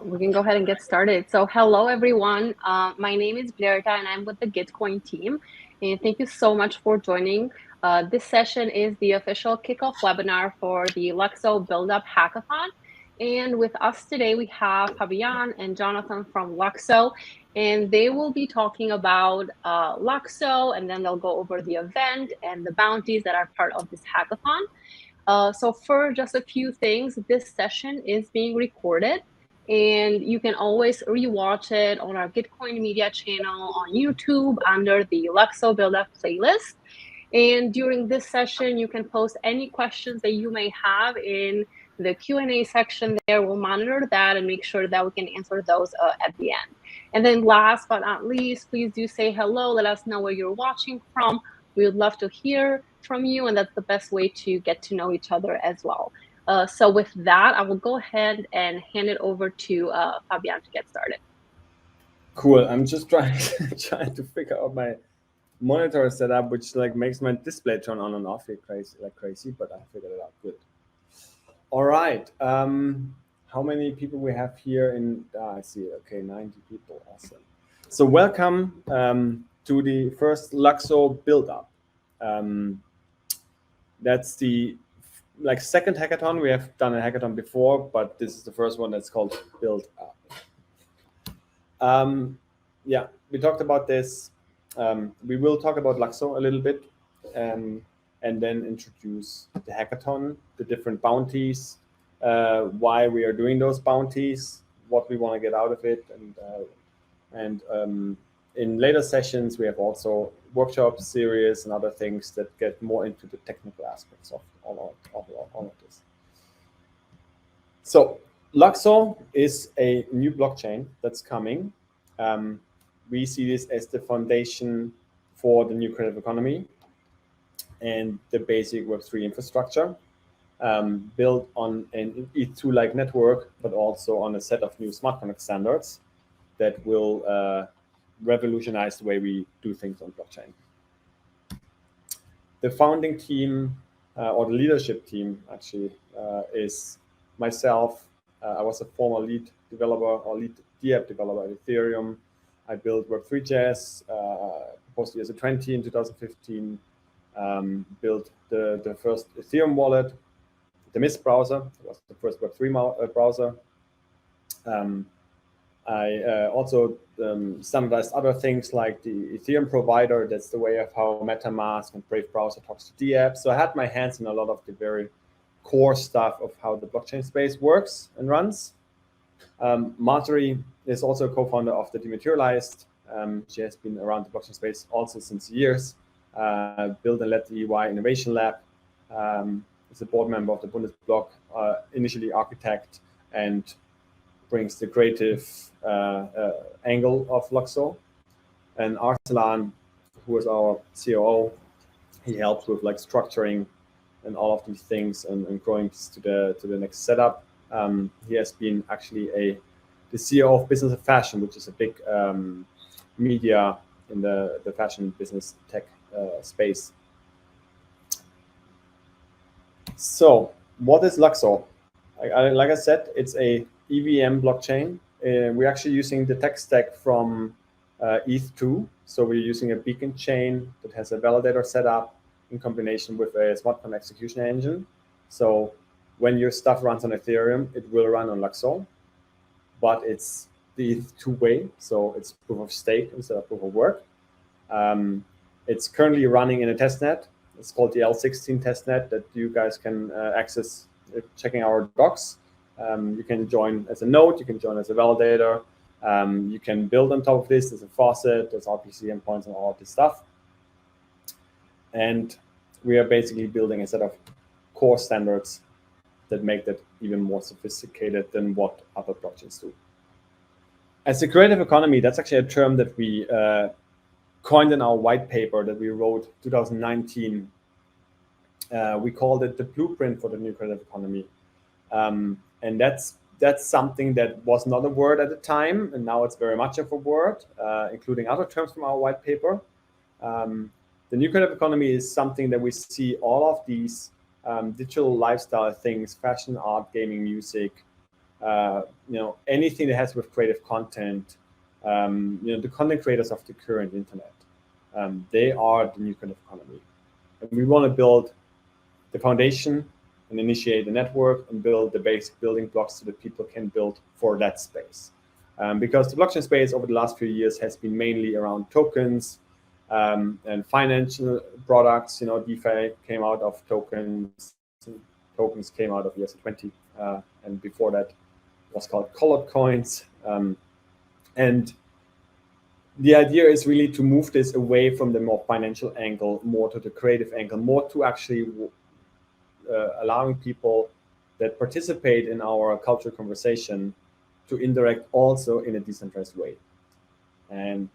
we can go ahead and get started. So hello, everyone. My name is Blairta, and I'm with the Gitcoin team. And thank you so much for joining. This session is the official kickoff webinar for the LUKSO Build-Up Hackathon. And with us today, we have Fabian and Jonathan from LUKSO, and they will be talking about LUKSO, and then they'll go over the event and the bounties that are part of this hackathon. So for just a few things, this session is being recorded, and you can always rewatch it on our Gitcoin Media channel on YouTube under the LUKSO Build-Up playlist. And during this session, you can post any questions that you may have in the Q&A section there. We'll monitor that and make sure that we can answer those at the end. And then last but not least, please do say hello. Let us know where you're watching from. We would love to hear from you, and that's the best way to get to know each other as well. So with that, I will go ahead and hand it over to Fabian to get started. Cool. I'm just trying to figure out my monitor setup, which makes my display turn on and off like crazy, but I figured it out. Good. All right. How many people we have here in? I see. Okay, 90 people. Awesome. So welcome to the first LUKSO build-up. That's the second hackathon. We have done a hackathon before, but this is the first one that's called Build Up. Yeah, we talked about this. We will talk about LUKSO a little bit, and then introduce the hackathon, the different bounties, why we are doing those bounties, what we want to get out of it, and in later sessions we have also workshop series and other things that get more into the technical aspects of all of this. So LUKSO is a new blockchain that's coming. We see this as the foundation for the new creative economy and the basic Web3 infrastructure, built on an ETH2-like network, but also on a set of new smart contract standards that will revolutionize the way we do things on blockchain. The founding team, or the leadership team, actually, is myself. I was a former lead developer or lead DApp developer at Ethereum. I built Web3.js, proposed ES20 in 2015, built the first Ethereum wallet, the Mist browser. It was the first Web3 browser. I also standardized other things like the Ethereum provider. That's the way of how MetaMask and Brave browser talks to DApp. So I had my hands in a lot of the very core stuff of how the blockchain space works and runs. Marjorie is also a co-founder of the Dematerialized. She has been around the blockchain space also since years. Built and led the EY Innovation Lab. Is a board member of the Bundesblock, initially architect, and brings the creative angle of LUKSO. And Arsalan, who is our COO, he helps with structuring and all of these things and growing this to the next setup. He has been actually the CEO of Business of Fashion, which is a big media in the fashion business tech space. So what is LUKSO? Like I said, it's a EVM blockchain. We're actually using the tech stack from ETH2. So we're using a beacon chain that has a validator set up in combination with a smart contract execution engine. So when your stuff runs on Ethereum, it will run on LUKSO, but it's the ETH2 way. So it's proof of stake instead of proof of work. It's currently running in a testnet. It's called the L16 testnet that you guys can access checking our docs. You can join as a node, you can join as a validator. You can build on top of this. There's a faucet, there's RPC endpoints and all of this stuff. And we are basically building a set of core standards that make that even more sophisticated than what other blockchains do. As a creative economy, that's actually a term that we coined in our white paper that we wrote 2019. We called it the blueprint for the new creative economy. And that's something that was not a word at the time, and now it's very much of a word, including other terms from our white paper. The new creative economy is something that we see all of these digital lifestyle things, fashion, art, gaming, music, anything that has with creative content, the content creators of the current internet, they are the new kind of economy. And we want to build the foundation and initiate the network and build the basic building blocks so that people can build for that space. Because the blockchain space over the last few years has been mainly around tokens and financial products. DeFi came out of tokens. Tokens came out of ERC20, and before that was called colored coins. And the idea is really to move this away from the more financial angle, more to the creative angle, more to actually allowing people that participate in our cultural conversation to interact also in a decentralized way. And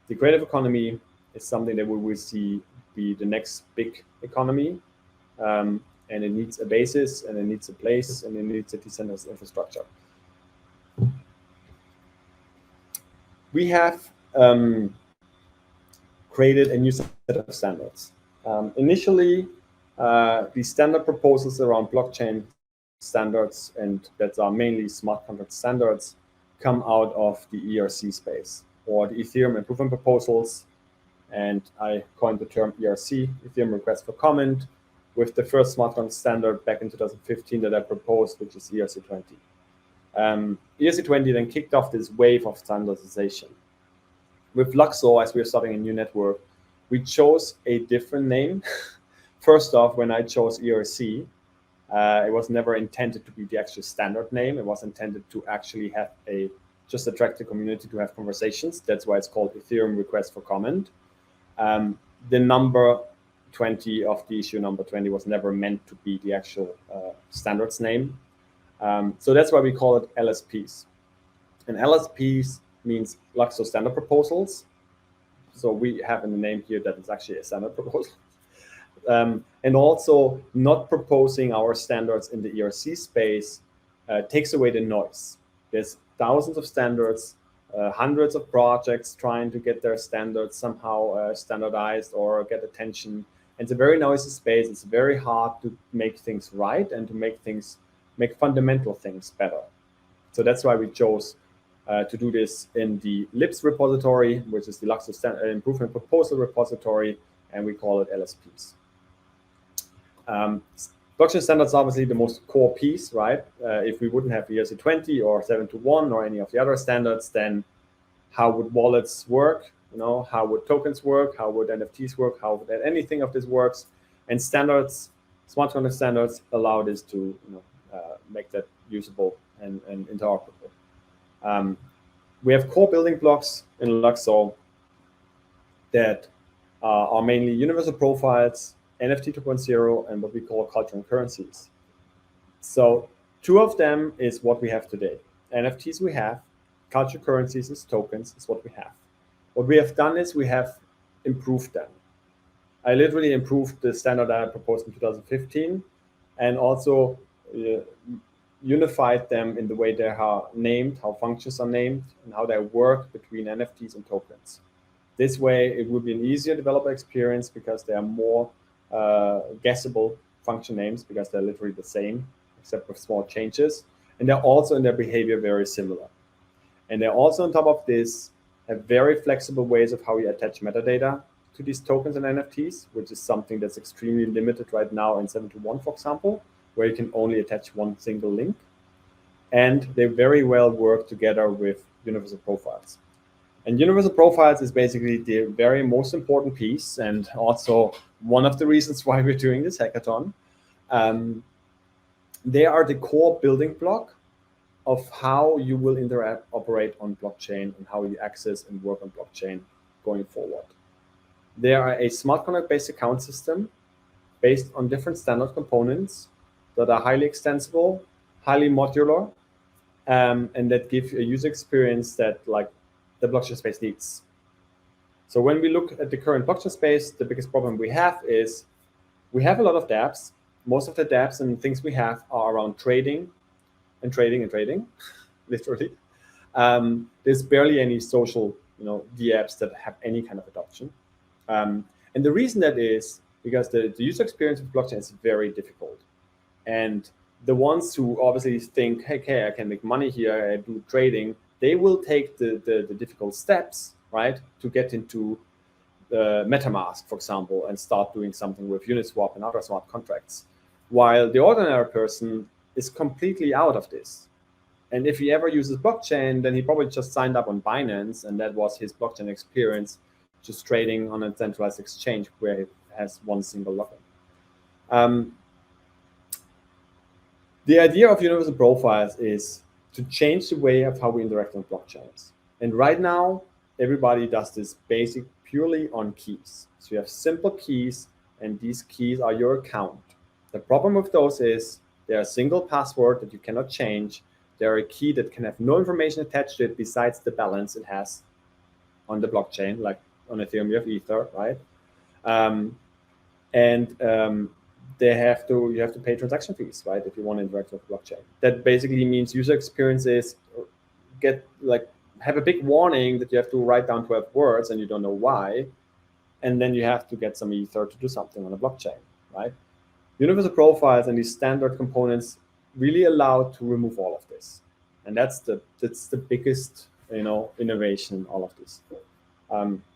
the creative economy is something that we will see be the next big economy. And it needs a basis, and it needs a place, and it needs a decentralized infrastructure. We have created a new set of standards. Initially, the standard proposals around blockchain standards, and that are mainly smart contract standards, come out of the ERC space, or the Ethereum improvement proposals. And I coined the term ERC, Ethereum request for comment, with the first smart contract standard back in 2015 that I proposed, which is ERC20. ERC20 then kicked off this wave of standardization. With Luxo, as we are starting a new network, we chose a different name. First off, when I chose ERC, it was never intended to be the actual standard name. It was intended to actually have just attract the community to have conversations. That's why it's called Ethereum request for comment. The number 20 of the issue number 20 was never meant to be the actual standards name. So that's why we call it LSPs. And LSPs means Luxo standard proposals. So we have in the name here that it's actually a standard proposal. And also not proposing our standards in the ERC space takes away the noise. There's thousands of standards, hundreds of projects trying to get their standards somehow standardized or get attention. And it's a very noisy space. It's very hard to make things right and to make fundamental things better. So that's why we chose to do this in the LIPS repository, which is the Luxo improvement proposal repository, and we call it LSPs. Blockchain standards are obviously the most core piece, right? If we wouldn't have ERC20 or 721 or any of the other standards, then how would wallets work? How would tokens work? How would NFTs work? How would anything of this works? And standards, smart contract standards, allow this to make that usable and interoperable. We have core building blocks in Luxo that are mainly universal profiles, NFT 2.0, and what we call culture and currencies. So two of them is what we have today. NFTs we have, culture currencies is tokens is what we have. What we have done is we have improved them. I literally improved the standard that I proposed in 2015 and also unified them in the way they are named, how functions are named, and how they work between NFTs and tokens. This way, it will be an easier developer experience because they are more guessable function names because they're literally the same, except with small changes. And they're also in their behavior very similar. And they're also on top of this have very flexible ways of how you attach metadata to these tokens and NFTs, which is something that's extremely limited right now in 721, for example, where you can only attach one single link. And they very well work together with universal profiles. And universal profiles is basically the very most important piece and also one of the reasons why we're doing this hackathon. They are the core building block of how you will operate on blockchain and how you access and work on blockchain going forward. They are a smart contract-based account system based on different standard components that are highly extensible, highly modular, and that give a user experience that the blockchain space needs. So when we look at the current blockchain space, the biggest problem we have is we have a lot of dApps. Most of the dApps and things we have are around trading, literally. There's barely any social, dApps that have any kind of adoption. And the reason that is because the user experience of blockchain is very difficult. And the ones who obviously think, hey, okay, I can make money here, I do trading, they will take the difficult steps, right, to get into MetaMask, for example, and start doing something with Uniswap and other smart contracts, while the ordinary person is completely out of this. And if he ever uses blockchain, then he probably just signed up on Binance, and that was his blockchain experience, just trading on a centralized exchange where he has one single login. The idea of universal profiles is to change the way of how we interact on blockchains. And right now, everybody does this basic purely on keys. So you have simple keys, and these keys are your account. The problem with those is they're a single password that you cannot change. They're a key that can have no information attached to it besides the balance it has on the blockchain, like on Ethereum you have Ether, right? You have to pay transaction fees, right, if you want to interact with blockchain. That basically means user experiences have a big warning that you have to write down 12 words and you don't know why, and then you have to get some Ether to do something on a blockchain, right? Universal profiles and these standard components really allow to remove all of this, and that's the biggest innovation in all of this.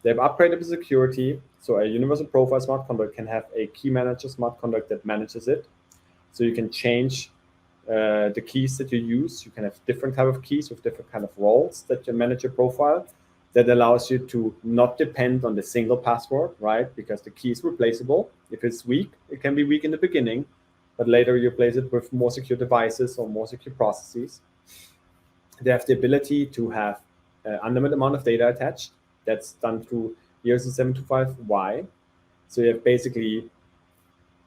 They've upgraded the security, so a universal profile smart contract can have a key manager smart contract that manages it. So you can change the keys that you use. You can have different type of keys with different kind of roles that you manage your profile. That allows you to not depend on the single password, right? Because the key is replaceable. If it's weak, it can be weak in the beginning, but later you replace it with more secure devices or more secure processes. They have the ability to have an unlimited amount of data attached. That's done through ERC-725Y. So you have basically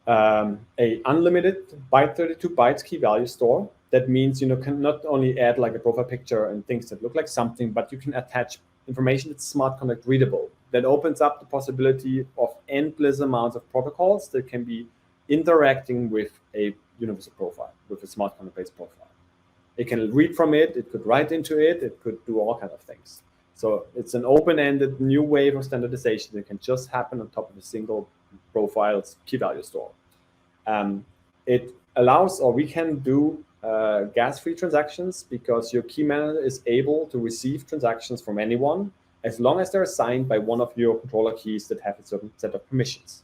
a unlimited byte 32 bytes key value store. That means can not only add like a profile picture and things that look like something, but you can attach information that's smart contract readable. That opens up the possibility of endless amounts of protocols that can be interacting with a universal profile, with a smart contract based profile. It can read from it, it could write into it, it could do all kinds of things. So it's an open-ended new wave of standardization that can just happen on top of a single profile's key value store. It allows, or we can do gas-free transactions because your key manager is able to receive transactions from anyone as long as they're signed by one of your controller keys that have a certain set of permissions.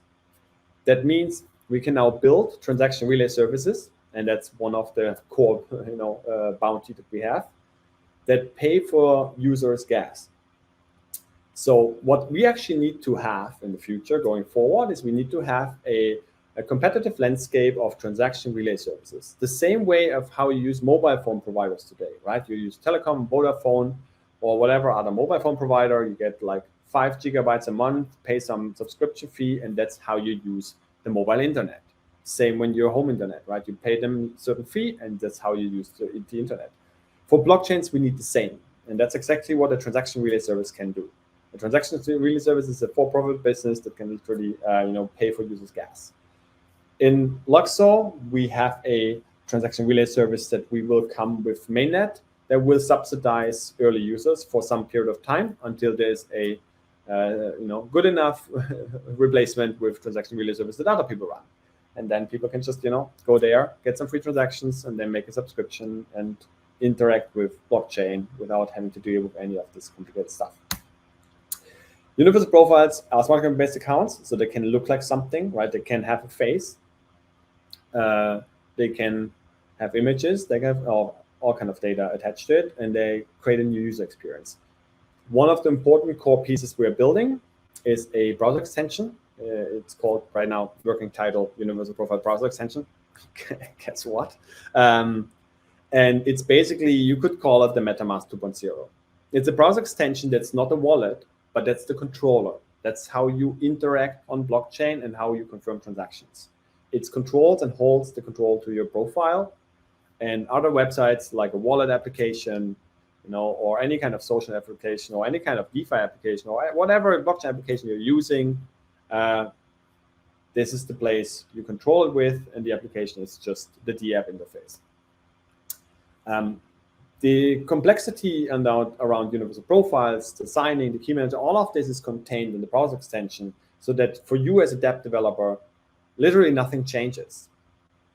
That means we can now build transaction relay services, and that's one of the core bounty that we have, that pay for users' gas. So what we actually need to have in the future going forward is we need to have a competitive landscape of transaction relay services. The same way of how you use mobile phone providers today, right? You use Telecom, Vodafone, or whatever other mobile phone provider. You get like 5 gigabytes a month, pay some subscription fee, and that's how you use the mobile internet. Same when you're home internet, right? You pay them a certain fee, and that's how you use the internet. For blockchains, we need the same, and that's exactly what a transaction relay service can do. A transaction relay service is a for-profit business that can literally, pay for users' gas. In Luxo, we have a transaction relay service that we will come with mainnet that will subsidize early users for some period of time until there's a good enough replacement with transaction relay service that other people run. And then people can just go there, get some free transactions, and then make a subscription and interact with blockchain without having to deal with any of this complicated stuff. Universal profiles are smart contract-based accounts, so they can look like something, right? They can have a face. They can have images. They can have all kind of data attached to it, and they create a new user experience. One of the important core pieces we're building is a browser extension. It's called right now, working title, Universal Profile Browser Extension. Guess what? And it's basically, you could call it the MetaMask 2.0. It's a browser extension that's not a wallet, but that's the controller. That's how you interact on blockchain and how you confirm transactions. It controls and holds the control to your profile, and other websites like a wallet application, or any kind of social application, or any kind of DeFi application, or whatever blockchain application you're using. This is the place you control it with, and the application is just the DApp interface. The complexity around universal profiles, the signing, the key manager, all of this is contained in the browser extension, so that for you as a dApp developer, literally nothing changes.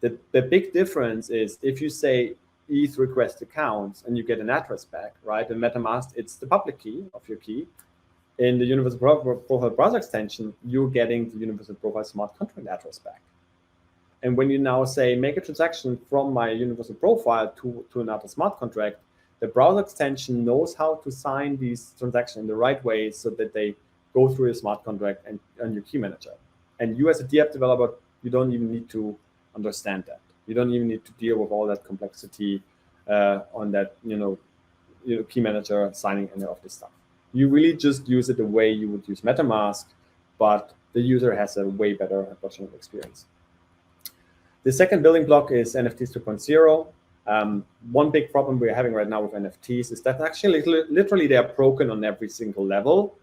The big difference is if you say ETH request accounts and you get an address back, right? In MetaMask, it's the public key of your key. In the Universal Profile browser extension, you're getting the Universal Profile smart contract address back. And when you now say make a transaction from my Universal Profile to another smart contract, the browser extension knows how to sign these transactions in the right way so that they go through your smart contract and your key manager. And you as a DApp developer, you don't even need to understand that. You don't even need to deal with all that complexity on that, key manager signing any of this stuff. You really just use it the way you would use MetaMask, but the user has a way better blockchain experience. The second building block is NFTs 2.0. One big problem we're having right now with NFTs is that actually literally they are broken on every single level.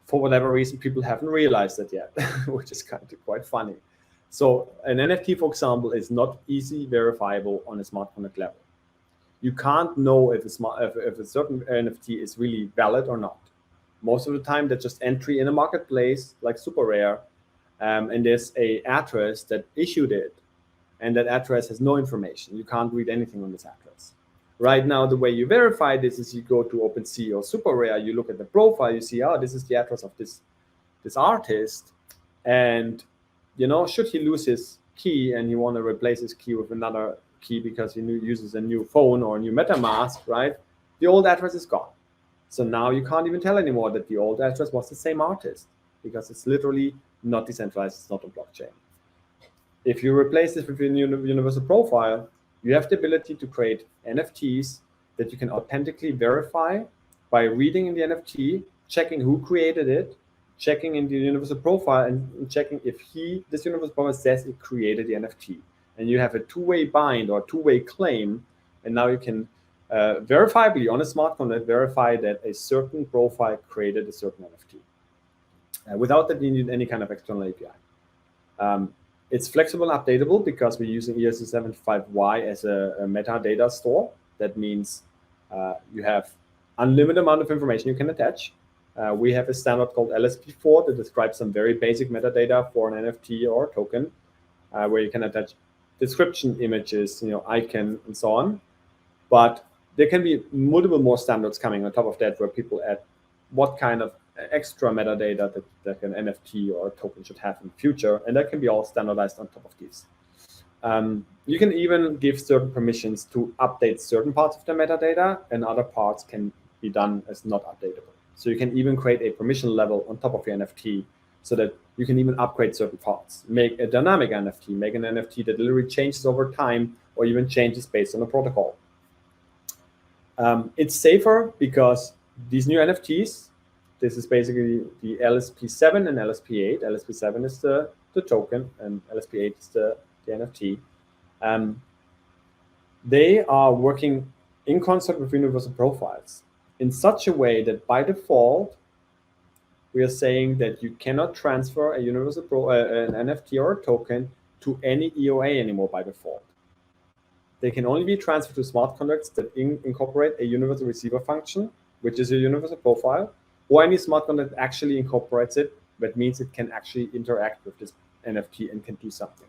For whatever reason, people haven't realized it yet, which is kind of quite funny. So an NFT, for example, is not easy verifiable on a smart contract level. You can't know if a certain NFT is really valid or not. Most of the time, that's just entry in a marketplace like Super Rare, and there's a address that issued it, and that address has no information. You can't read anything on this address. Right now, the way you verify this is you go to OpenSea or Super Rare, you look at the profile, you see, oh, this is the address of this artist, and should he lose his key and you want to replace his key with another key because he uses a new phone or a new MetaMask, right? The old address is gone. So now you can't even tell anymore that the old address was the same artist because it's literally not decentralized, it's not a blockchain. If you replace this with a universal profile, you have the ability to create NFTs that you can authentically verify by reading in the NFT, checking who created it, checking in the universal profile, and checking if this universal profile says it created the NFT. And you have a two-way bind or two-way claim, and now you can verifiably on a smart contract verify that a certain profile created a certain NFT. Without that, you need any kind of external API. It's flexible and updatable because we're using ERC75Y as a metadata store. That means you have unlimited amount of information you can attach. We have a standard called LSP4 that describes some very basic metadata for an NFT or token, where you can attach description, images, icon, and so on. But there can be multiple more standards coming on top of that, where people add what kind of extra metadata that an NFT or a token should have in the future, and that can be all standardized on top of these. You can even give certain permissions to update certain parts of the metadata, and other parts can be done as not updatable. So you can even create a permission level on top of your NFT so that you can even upgrade certain parts. Make a dynamic NFT, make an NFT that literally changes over time or even changes based on the protocol. It's safer because these new NFTs, this is basically the LSP7 and LSP8. LSP7 is the token, and LSP8 is the NFT. They are working in concert with universal profiles in such a way that by default, we are saying that you cannot transfer a an NFT or a token to any EOA anymore by default. They can only be transferred to smart contracts that incorporate a universal receiver function, which is a universal profile, or any smart contract actually incorporates it. That means it can actually interact with this NFT and can do something.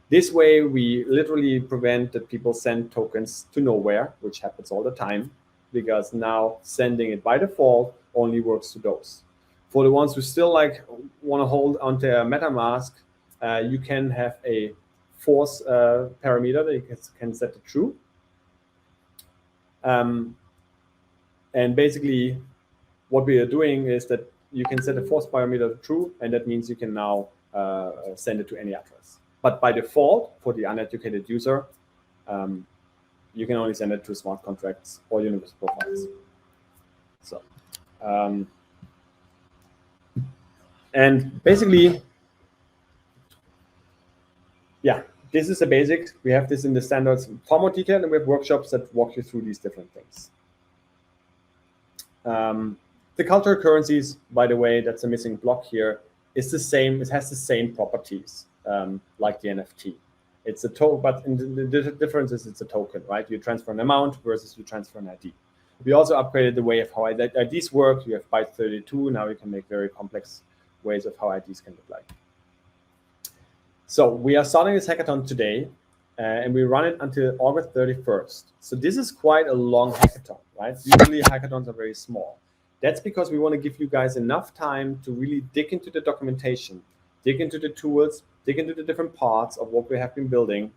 This way, we literally prevent that people send tokens to nowhere, which happens all the time, because now sending it by default only works to those. For the ones who still want to hold onto a MetaMask, you can have a force parameter that you can set to true. And basically, what we are doing is that you can set a force parameter to true, and that means you can now send it to any address. But by default, for the uneducated user, you can only send it to smart contracts or universal profiles. So, and basically, yeah, this is the basics. We have this in the standards far more detailed, and we have workshops that walk you through these different things. The cultural currencies, by the way, that's a missing block here, is the same. It has the same properties like the NFT. It's a token, but the difference is it's a token, right? You transfer an amount versus you transfer an ID. We also upgraded the way of how IDs work. You have byte 32. Now you can make very complex ways of how IDs can look like. So we are starting this hackathon today. and we run it until August 31st. So this is quite a long hackathon, right? Usually hackathons are very small. That's because we want to give you guys enough time to really dig into the documentation, dig into the tools, dig into the different parts of what we have been building,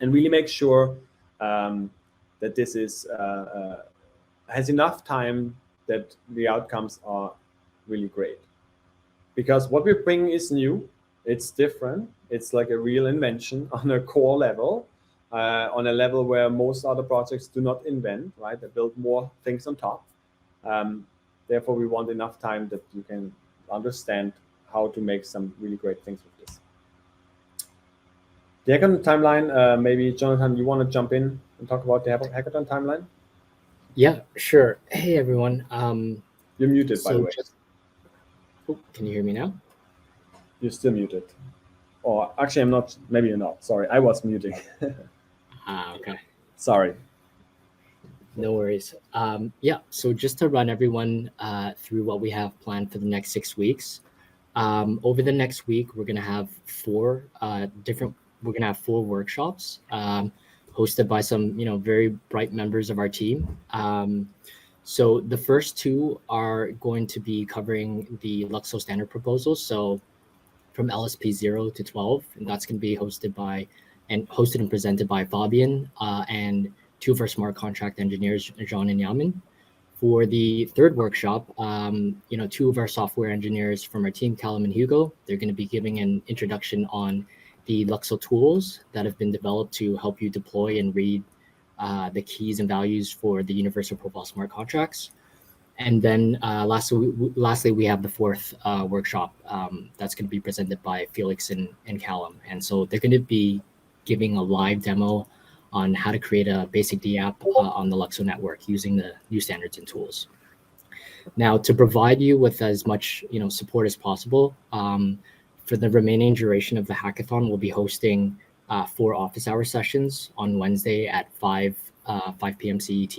and really make sure that this is has enough time that the outcomes are really great. Because what we're bringing is new, it's different, it's like a real invention on a core level, on a level where most other projects do not invent, right? They build more things on top. Therefore, we want enough time that you can understand how to make some really great things with this. The hackathon timeline, maybe Jonathan, you want to jump in and talk about the hackathon timeline? Yeah, sure. Hey, everyone. You're muted, by the way. Oh, can you hear me now? You're still muted. Or actually, I'm not. Maybe you're not. Sorry, I was muting. Okay. Sorry. No worries. Yeah, so just to run everyone through what we have planned for the next 6 weeks. Over the next week, we're gonna have four workshops hosted by some very bright members of our team. So the first two are going to be covering the Luxo standard proposals. So from LSP 0 to 12, and that's going to be hosted and presented by Fabian and two of our smart contract engineers, Jean and Yamin. For the third workshop, two of our software engineers from our team, Callum and Hugo, they're going to be giving an introduction on the Luxo tools that have been developed to help you deploy and read the keys and values for the universal profile smart contracts. And then lastly, we have the fourth workshop that's going to be presented by Felix and Callum. And so they're going to be giving a live demo on how to create a basic D app on the Luxo network using the new standards and tools. Now, to provide you with as much support as possible, for the remaining duration of the hackathon, we'll be hosting 4 office hour sessions on Wednesday at 5 p.m. CET.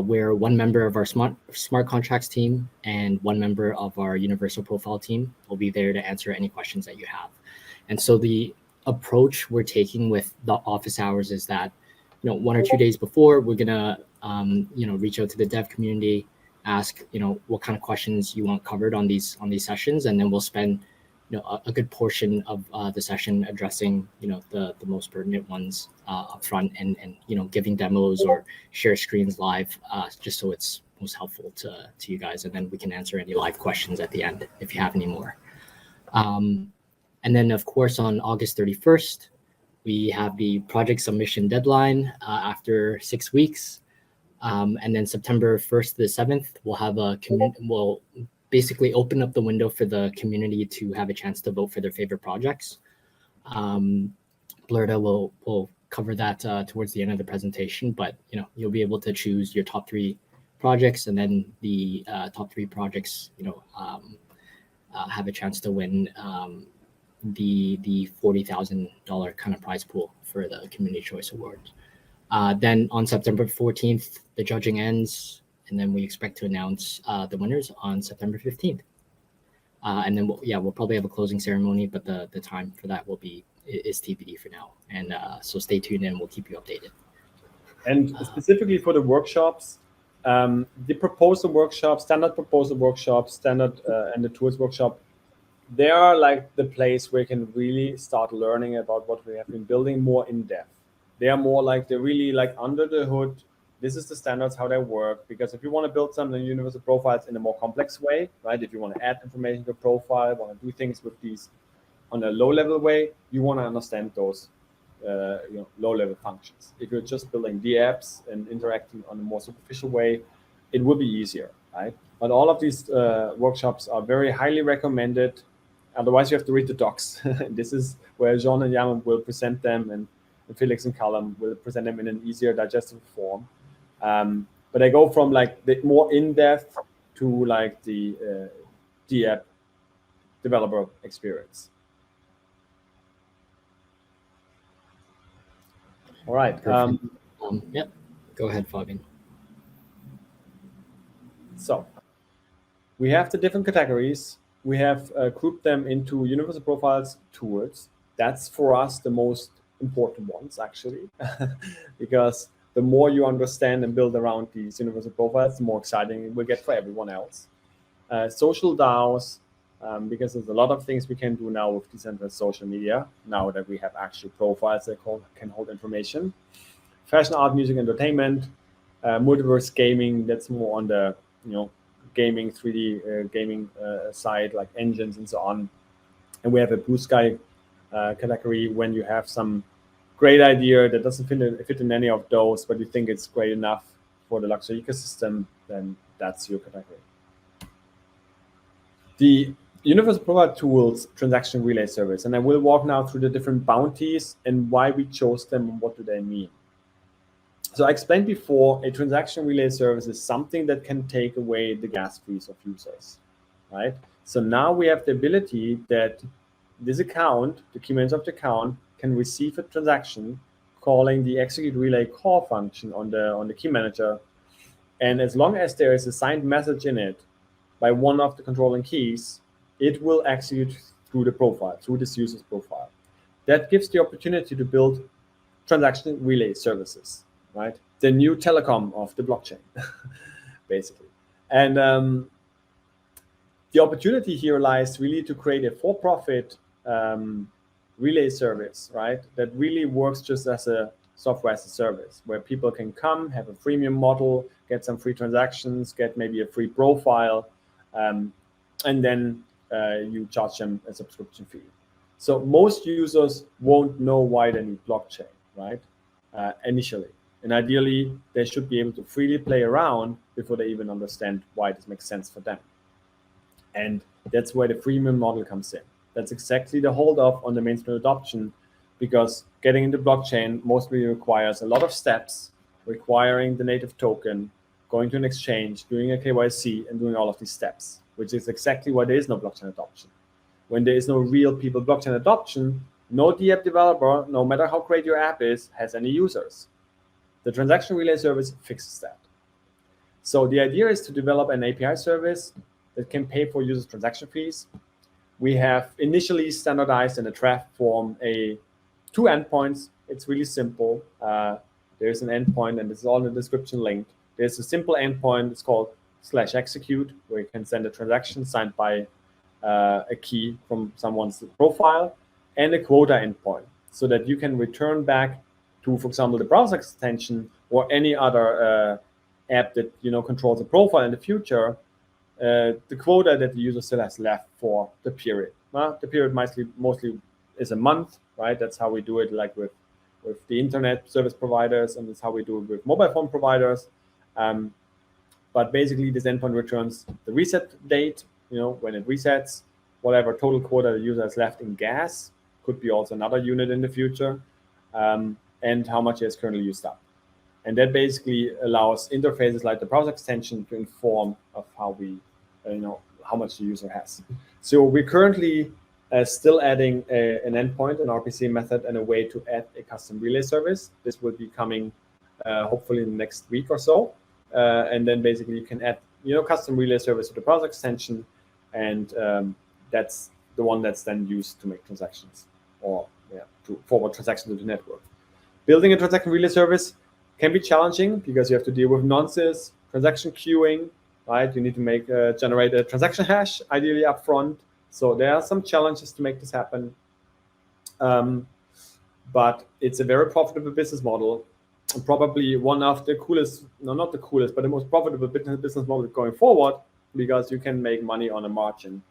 Where one member of our smart contracts team and one member of our universal profile team will be there to answer any questions that you have. And so the approach we're taking with the office hours is that 1 or 2 days before, we're gonna reach out to the dev community, ask what kind of questions you want covered on these sessions, and then we'll spend a good portion of the session addressing the most pertinent ones up front, and giving demos or share screens live, just so it's most helpful to you guys, and then we can answer any live questions at the end if you have any more. And then of course on August 31st, we have the project submission deadline after 6 weeks, and then September 1st to the 7th, we'll have we'll basically open up the window for the community to have a chance to vote for their favorite projects. Blurta will cover that towards the end of the presentation, but you'll be able to choose your top 3 projects, and then the top 3 projects have a chance to win the $40,000 kind of prize pool for the Community Choice Award. Then on September 14th, the judging ends, and then we expect to announce the winners on September 15th. And then we'll probably have a closing ceremony, but the time for that is TBD for now. And so stay tuned and we'll keep you updated. And specifically for the workshops, the proposal workshop, standard proposal workshop, standard and the tools workshop, they are like the place where you can really start learning about what we have been building more in depth. They are more like they're really like under the hood. This is the standards, how they work. Because if you want to build something universal profiles in a more complex way, right? If you want to add information to a profile, want to do things with these on a low-level way, you want to understand those low-level functions. If you're just building the apps and interacting on a more superficial way, it will be easier, right? But all of these workshops are very highly recommended. Otherwise, you have to read the docs. This is where Jean and Yaman will present them, and Felix and Callum will present them in an easier, digestible form. But I go from like the more in-depth to like the app developer experience. All right. Yep. Go ahead, Fabian. So we have the different categories. We have grouped them into universal profiles tools. That's for us the most important ones, actually, because the more you understand and build around these universal profiles, the more exciting it will get for everyone else. Social DAOs, because there's a lot of things we can do now with decentralized social media, now that we have actually profiles that can hold information. Fashion, art, music, entertainment, multiverse gaming, that's more on the gaming, 3D gaming side, like engines and so on. And we have a blue sky category when you have some great idea that doesn't fit in any of those, but you think it's great enough for the Luxo ecosystem, then that's your category. The Universal Profile Tools transaction relay service, and I will walk now through the different bounties and why we chose them and what do they mean. So I explained before, a transaction relay service is something that can take away the gas fees of users, right? So now we have the ability that this account, the key manager of the account, can receive a transaction calling the execute relay call function on the key manager. And as long as there is a signed message in it by one of the controlling keys, it will execute through the profile, through this user's profile. That gives the opportunity to build transaction relay services, right? The new telecom of the blockchain, basically. And the opportunity here lies really to create a for-profit relay service, right? That really works just as a software as a service, where people can come, have a freemium model, get some free transactions, get maybe a free profile, and then you charge them a subscription fee. So most users won't know why they need blockchain, right? Initially. And ideally, they should be able to freely play around before they even understand why this makes sense for them. And that's where the freemium model comes in. That's exactly the hold-off on the mainstream adoption, because getting into blockchain mostly requires a lot of steps, requiring the native token, going to an exchange, doing a KYC, and doing all of these steps, which is exactly why there is no blockchain adoption. When there is no real people blockchain adoption, no DApp developer, no matter how great your app is, has any users. The transaction relay service fixes that. So the idea is to develop an API service that can pay for users' transaction fees. We have initially standardized in a draft form two endpoints. It's really simple. There's an endpoint, and this is all in the description linked. There's a simple endpoint. It's called /execute, where you can send a transaction signed by a key from someone's profile, and a quota endpoint, so that you can return back to, for example, the browser extension or any other app that controls a profile in the future, the quota that the user still has left for the period. The period mostly is a month, right? That's how we do it, like with the internet service providers, and that's how we do it with mobile phone providers. But basically, this endpoint returns the reset date, when it resets, whatever total quota the user has left in gas, could be also another unit in the future, and how much he has currently used up. And that basically allows interfaces like the browser extension to inform of how we, how much the user has. So we're currently still adding an endpoint, an RPC method, and a way to add a custom relay service. This will be coming hopefully in the next week or so. And then basically you can add, custom relay service to the browser extension, and that's the one that's then used to make transactions or to forward transactions to the network. Building a transaction relay service can be challenging because you have to deal with nonces, transaction queuing, right? You need to generate a transaction hash, ideally upfront. So there are some challenges to make this happen. But it's a very profitable business model, and probably one of the coolest, not the coolest, but the most profitable business model going forward, because you can make money on a margin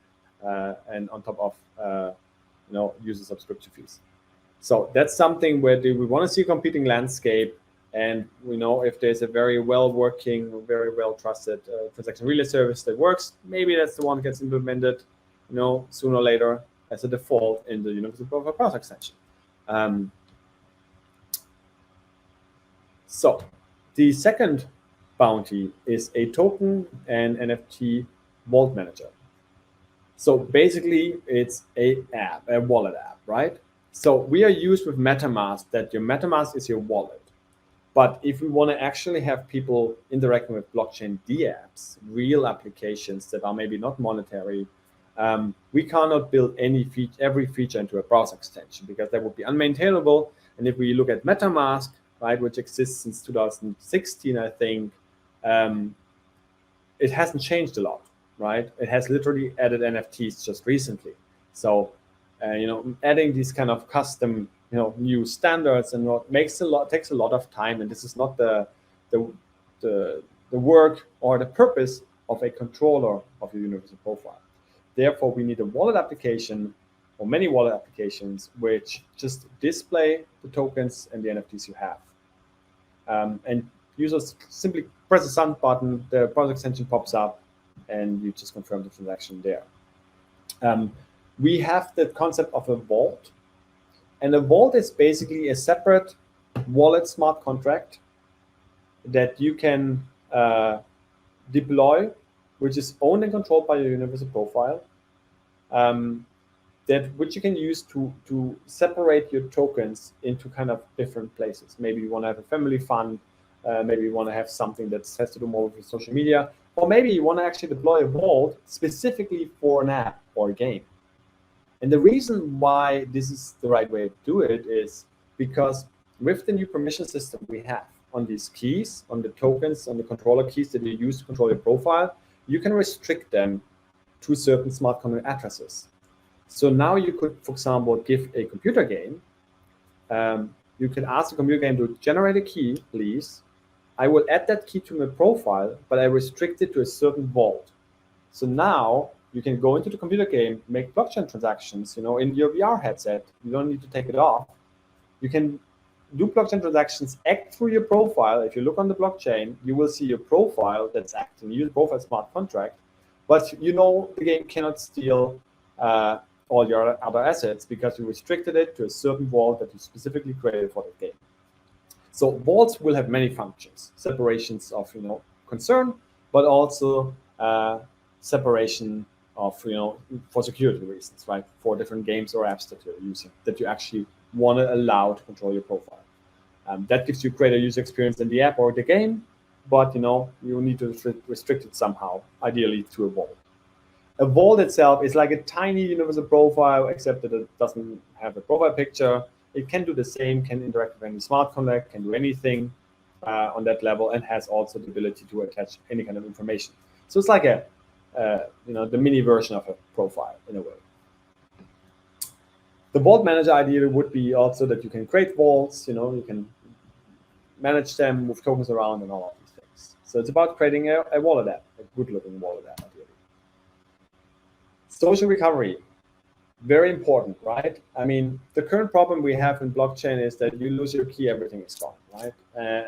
and on top of user subscription fees. So that's something where we want to see a competing landscape. And if there's a very well-working, very well-trusted transaction relay service that works, maybe that's the one that gets implemented, sooner or later as a default in the Universal Profile browser extension. So the second bounty is a token and NFT vault manager. So basically, it's a wallet app, right? So we are used with MetaMask, that your MetaMask is your wallet. But if we want to actually have people interacting with blockchain dApps, real applications that are maybe not monetary, we cannot build every feature into a browser extension, because that would be unmaintainable. And if we look at MetaMask, right, which exists since 2016, I think, it hasn't changed a lot, right? It has literally added NFTs just recently. So, adding these kind of custom, new standards and what takes a lot of time. And this is not the work or the purpose of a controller of your universal profile. Therefore, we need a wallet application or many wallet applications which just display the tokens and the NFTs you have. And users simply press the send button, the browser extension pops up, and you just confirm the transaction there. We have the concept of a vault. And a vault is basically a separate wallet smart contract that you can deploy, which is owned and controlled by your universal profile, which you can use to separate your tokens into kind of different places. Maybe you want to have a family fund, maybe you want to have something that has to do more with social media, or maybe you want to actually deploy a vault specifically for an app or a game. And the reason why this is the right way to do it is because with the new permission system we have on these keys, on the tokens, on the controller keys that you use to control your profile, you can restrict them to certain smart contract addresses. So now you could, for example, give a computer game, you can ask the computer game to generate a key, please. I will add that key to my profile, but I restrict it to a certain vault. So now you can go into the computer game, make blockchain transactions, in your VR headset. You don't need to take it off. You can do blockchain transactions, act through your profile. If you look on the blockchain, you will see your profile that's acting. You use profile smart contract, but the game cannot steal all your other assets because you restricted it to a certain vault that you specifically created for the game. So vaults will have many functions, separations of concern, but also separation of for security reasons, right? For different games or apps that you're using, that you actually want to allow to control your profile. That gives you greater user experience in the app or the game, but you need to restrict it somehow, ideally to a vault. A vault itself is like a tiny universal profile, except that it doesn't have a profile picture. It can do the same, can interact with any smart contract, can do anything on that level, and has also the ability to attach any kind of information. So it's like the mini version of a profile in a way. The vault manager idea would be also that you can create vaults, you can manage them, move tokens around, and all of these things. So it's about creating a wallet app, a good-looking wallet app, ideally. Social recovery, very important, right? I mean, the current problem we have in blockchain is that you lose your key, everything is gone, right?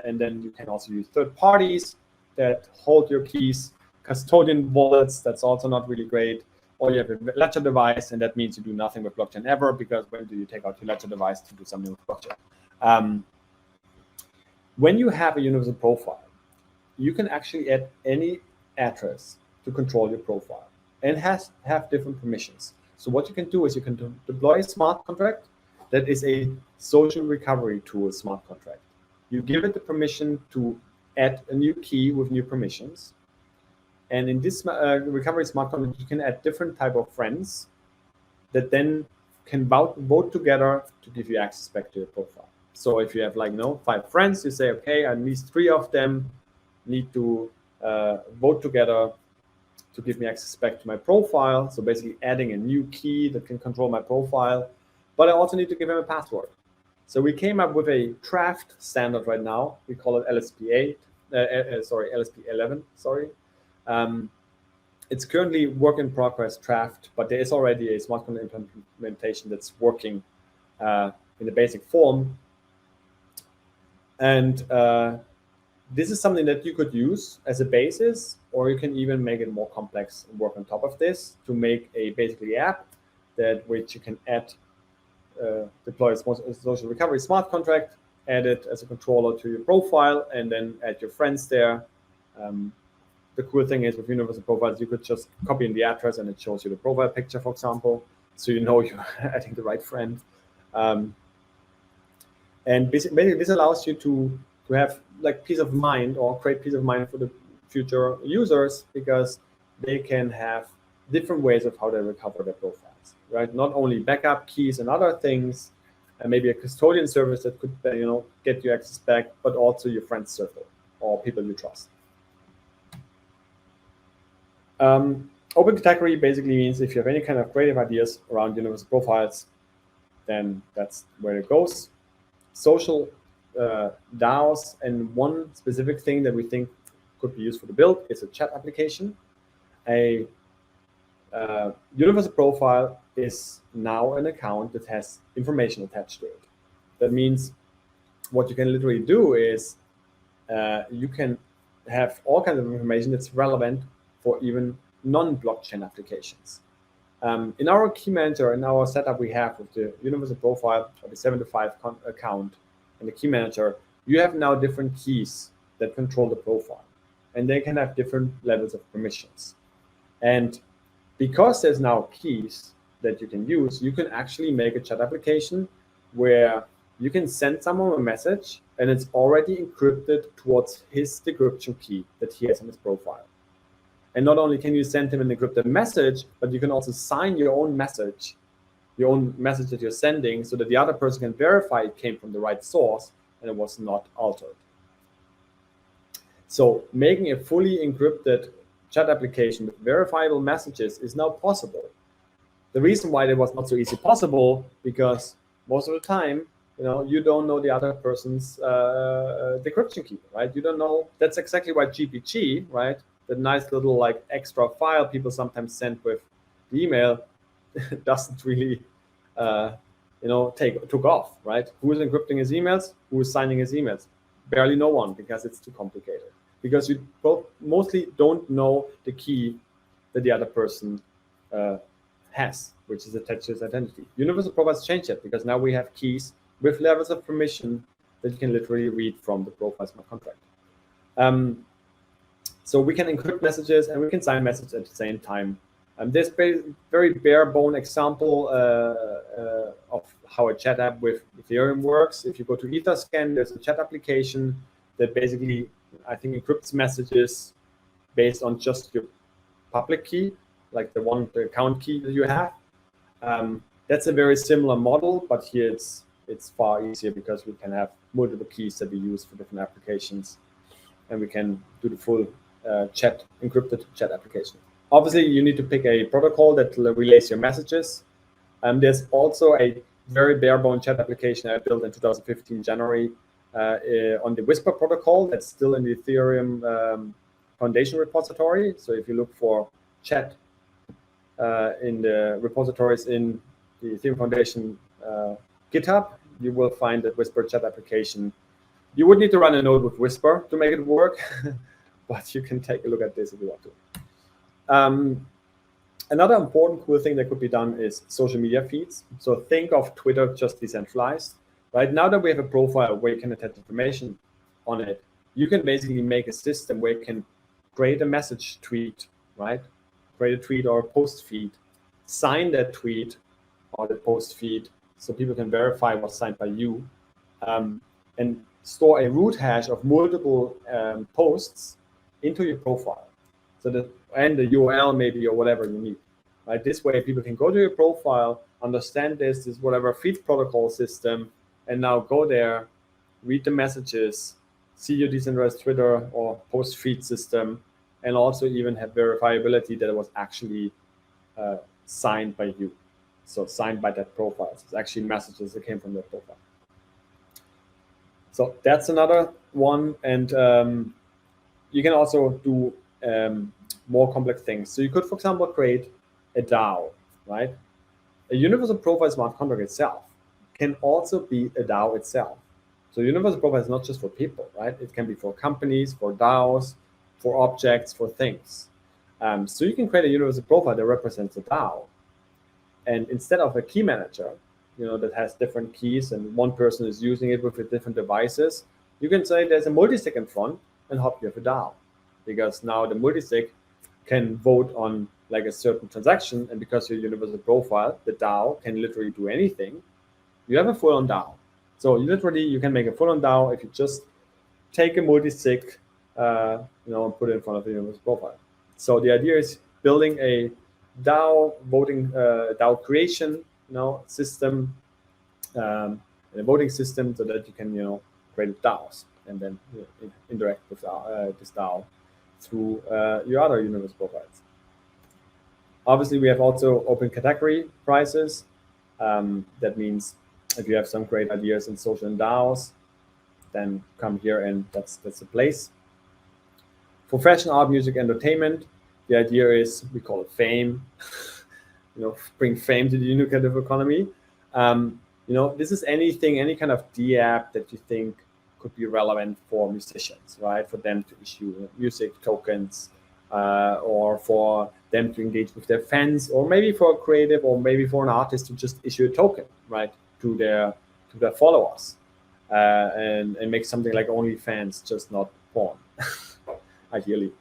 And then you can also use third parties that hold your keys, custodian wallets, that's also not really great. Or you have a ledger device, and that means you do nothing with blockchain ever, because when do you take out your ledger device to do something with blockchain? When you have a universal profile, you can actually add any address to control your profile and have different permissions. So what you can do is you can deploy a smart contract that is a social recovery tool smart contract. You give it the permission to add a new key with new permissions. And in this recovery smart contract, you can add different type of friends that then can vote together to give you access back to your profile. So if you have 5 friends, you say, okay, at least 3 of them need to vote together to give me access back to my profile. So basically adding a new key that can control my profile, but I also need to give them a password. So we came up with a draft standard right now. We call it LSP 11, sorry. It's currently work in progress draft, but there is already a smart contract implementation that's working in the basic form. And this is something that you could use as a basis, or you can even make it more complex and work on top of this to make a basically app which you can add, deploy a social recovery smart contract, add it as a controller to your profile, and then add your friends there. The cool thing is with universal profiles, you could just copy in the address and it shows you the profile picture, for example, so you're adding the right friend. And basically this allows you to have peace of mind, or create peace of mind for the future users, because they can have different ways of how they recover their profiles, right? Not only backup keys and other things, and maybe a custodian service that could get you access back, but also your friends circle or people you trust. Open category basically means if you have any kind of creative ideas around universal profiles, then that's where it goes. Social DAOs, and one specific thing that we think could be useful to build is a chat application. A universal profile is now an account that has information attached to it. That means what you can literally do is you can have all kinds of information that's relevant for even non-blockchain applications. In our key manager, in our setup we have with the universal profile of the 7-to-5 account and the key manager, you have now different keys that control the profile, and they can have different levels of permissions. And because there's now keys that you can use, you can actually make a chat application where you can send someone a message and it's already encrypted towards his decryption key that he has in his profile. And not only can you send him an encrypted message, but you can also sign your own message that you're sending, so that the other person can verify it came from the right source and it was not altered. So making a fully encrypted chat application with verifiable messages is now possible. The reason why it was not so easy possible, because most of the time, you don't know the other person's decryption key, right? You don't know. That's exactly why GPG, right? The nice little like extra file people sometimes send with the email doesn't really, took off, right? Who is encrypting his emails? Who is signing his emails? Barely no one, because it's too complicated. Because you mostly don't know the key that the other person has, which is attached to his identity. Universal profiles change that, because now we have keys with levels of permission that you can literally read from the profile smart contract. So we can encrypt messages and we can sign messages at the same time. This very bare bone example of how a chat app with Ethereum works. If you go to Etherscan, there's a chat application that basically, I think, encrypts messages based on just your public key, like the account key that you have. That's a very similar model, but here it's far easier, because we can have multiple keys that we use for different applications, and we can do the full encrypted chat application. Obviously, you need to pick a protocol that relays your messages. There's also a very bare bone chat application I built in 2015 January on the Whisper protocol that's still in the Ethereum Foundation repository. So if you look for chat in the repositories in the Ethereum Foundation GitHub, you will find that Whisper chat application. You would need to run a node with Whisper to make it work, but you can take a look at this if you want to. Another important cool thing that could be done is social media feeds. So think of Twitter just decentralized. Right now that we have a profile where you can attach information on it, you can basically make a system where you can create a message tweet, right? Create a tweet or a post feed, sign that tweet or the post feed so people can verify what's signed by you, and store a root hash of multiple posts into your profile. So and the URL maybe, or whatever you need. Right? This way people can go to your profile, understand this whatever feed protocol system, and now go there, read the messages, see your decentralized Twitter or post feed system, and also even have verifiability that it was actually signed by you. So signed by that profile. So it's actually messages that came from that profile. So that's another one. And you can also do more complex things. So you could, for example, create a DAO, right? A universal profile smart contract itself can also be a DAO itself. So universal profile is not just for people, right? It can be for companies, for DAOs, for objects, for things. So you can create a universal profile that represents a DAO. And instead of a key manager, that has different keys and one person is using it with different devices, you can say there's a multisig in front and hop you have a DAO. Because now the multisig can vote on like a certain transaction, and because your universal profile, the DAO can literally do anything. You have a full-on DAO. So you can make a full-on DAO if you just take a multisig, and put it in front of the universal profile. So the idea is building a DAO voting, DAO creation, system and a voting system so that you can, create DAOs and then interact with this DAO through your other universe profiles. Obviously, we have also open category prizes. That means if you have some great ideas in social and DAOs, then come here and that's the place. For fashion, art, music, entertainment, the idea is we call it fame. Bring fame to the unicative economy. This is anything, any kind of D-app that you think could be relevant for musicians, right? For them to issue music tokens, or for them to engage with their fans, or maybe for a creative, or maybe for an artist to just issue a token, right, to their followers, and make something like OnlyFans, just not porn, ideally.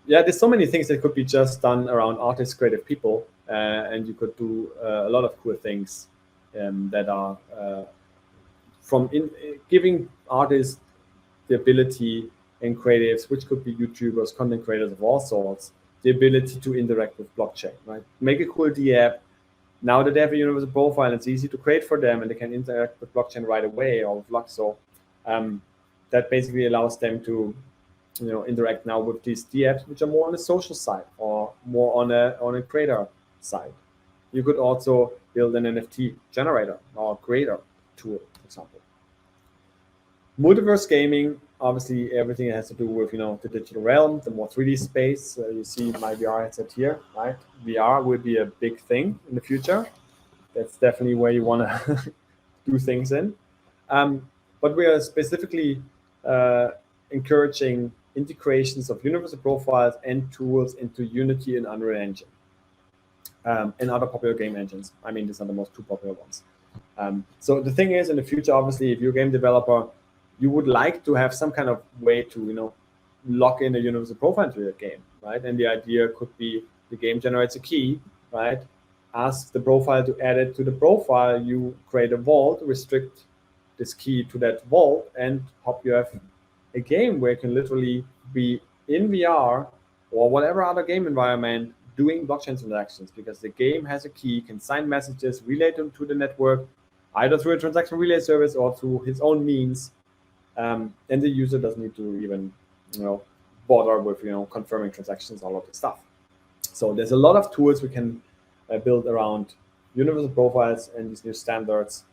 There's so many things that could be just done around artists, creative people, and you could do a lot of cool things that are from giving artists the ability, and creatives, which could be YouTubers, content creators of all sorts, the ability to interact with blockchain, right? Make a cool D-app. Now that they have a universal profile, it's easy to create for them, and they can interact with blockchain right away, or with Luxo. That basically allows them to interact now with these D-apps, which are more on the social side or more on a creator side. You could also build an NFT generator or creator tool, for example. Multiverse gaming, obviously everything has to do with the digital realm, the more 3D space. You see my VR headset here, right? VR will be a big thing in the future. That's definitely where you want to do things in. But we are specifically encouraging integrations of universal profiles and tools into Unity and Unreal Engine, and other popular game engines. I mean, these are the most two popular ones. So the thing is, in the future, obviously, if you're a game developer, you would like to have some kind of way to lock in a universal profile into your game, right? And the idea could be the game generates a key, right? Ask the profile to add it to the profile. You create a vault, restrict this key to that vault, and hope you have a game where you can literally be in VR or whatever other game environment doing blockchain transactions, because the game has a key, can sign messages, relay them to the network, either through a transaction relay service or through his own means. And the user doesn't need to even, bother with, confirming transactions, all of this stuff. So there's a lot of tools we can build around universal profiles and these new standards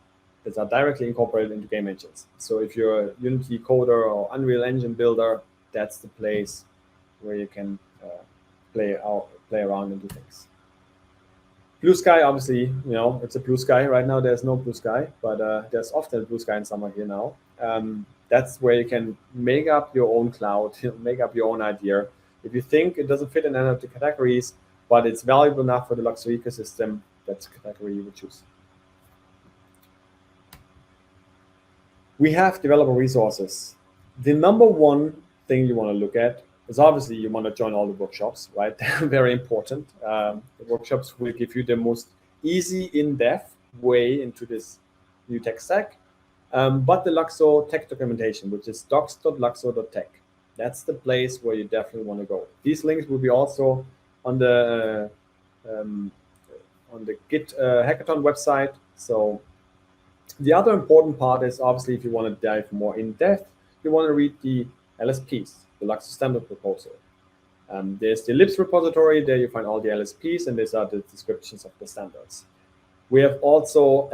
that are directly incorporated into game engines. So if you're a Unity coder or Unreal Engine builder, that's the place where you can play around and do things. Blue sky, obviously, it's a blue sky. Right now, there's no blue sky, but there's often a blue sky in summer here now. That's where you can make up your own cloud, make up your own idea. If you think it doesn't fit in any of the categories, but it's valuable enough for the Luxo ecosystem, that's the category you would choose. We have developer resources. The number one thing you want to look at is obviously you want to join all the workshops, right? They're very important. The workshops will give you the most easy, in-depth way into this new tech stack. But the Luxo tech documentation, which is docs.luxo.tech, that's the place where you definitely want to go. These links will be also on the Git Hackathon website. So the other important part is obviously if you want to dive more in depth, you want to read the LSPs, the Luxo standard proposal. There's the LIPS repository. There you find all the LSPs, and these are the descriptions of the standards. We have also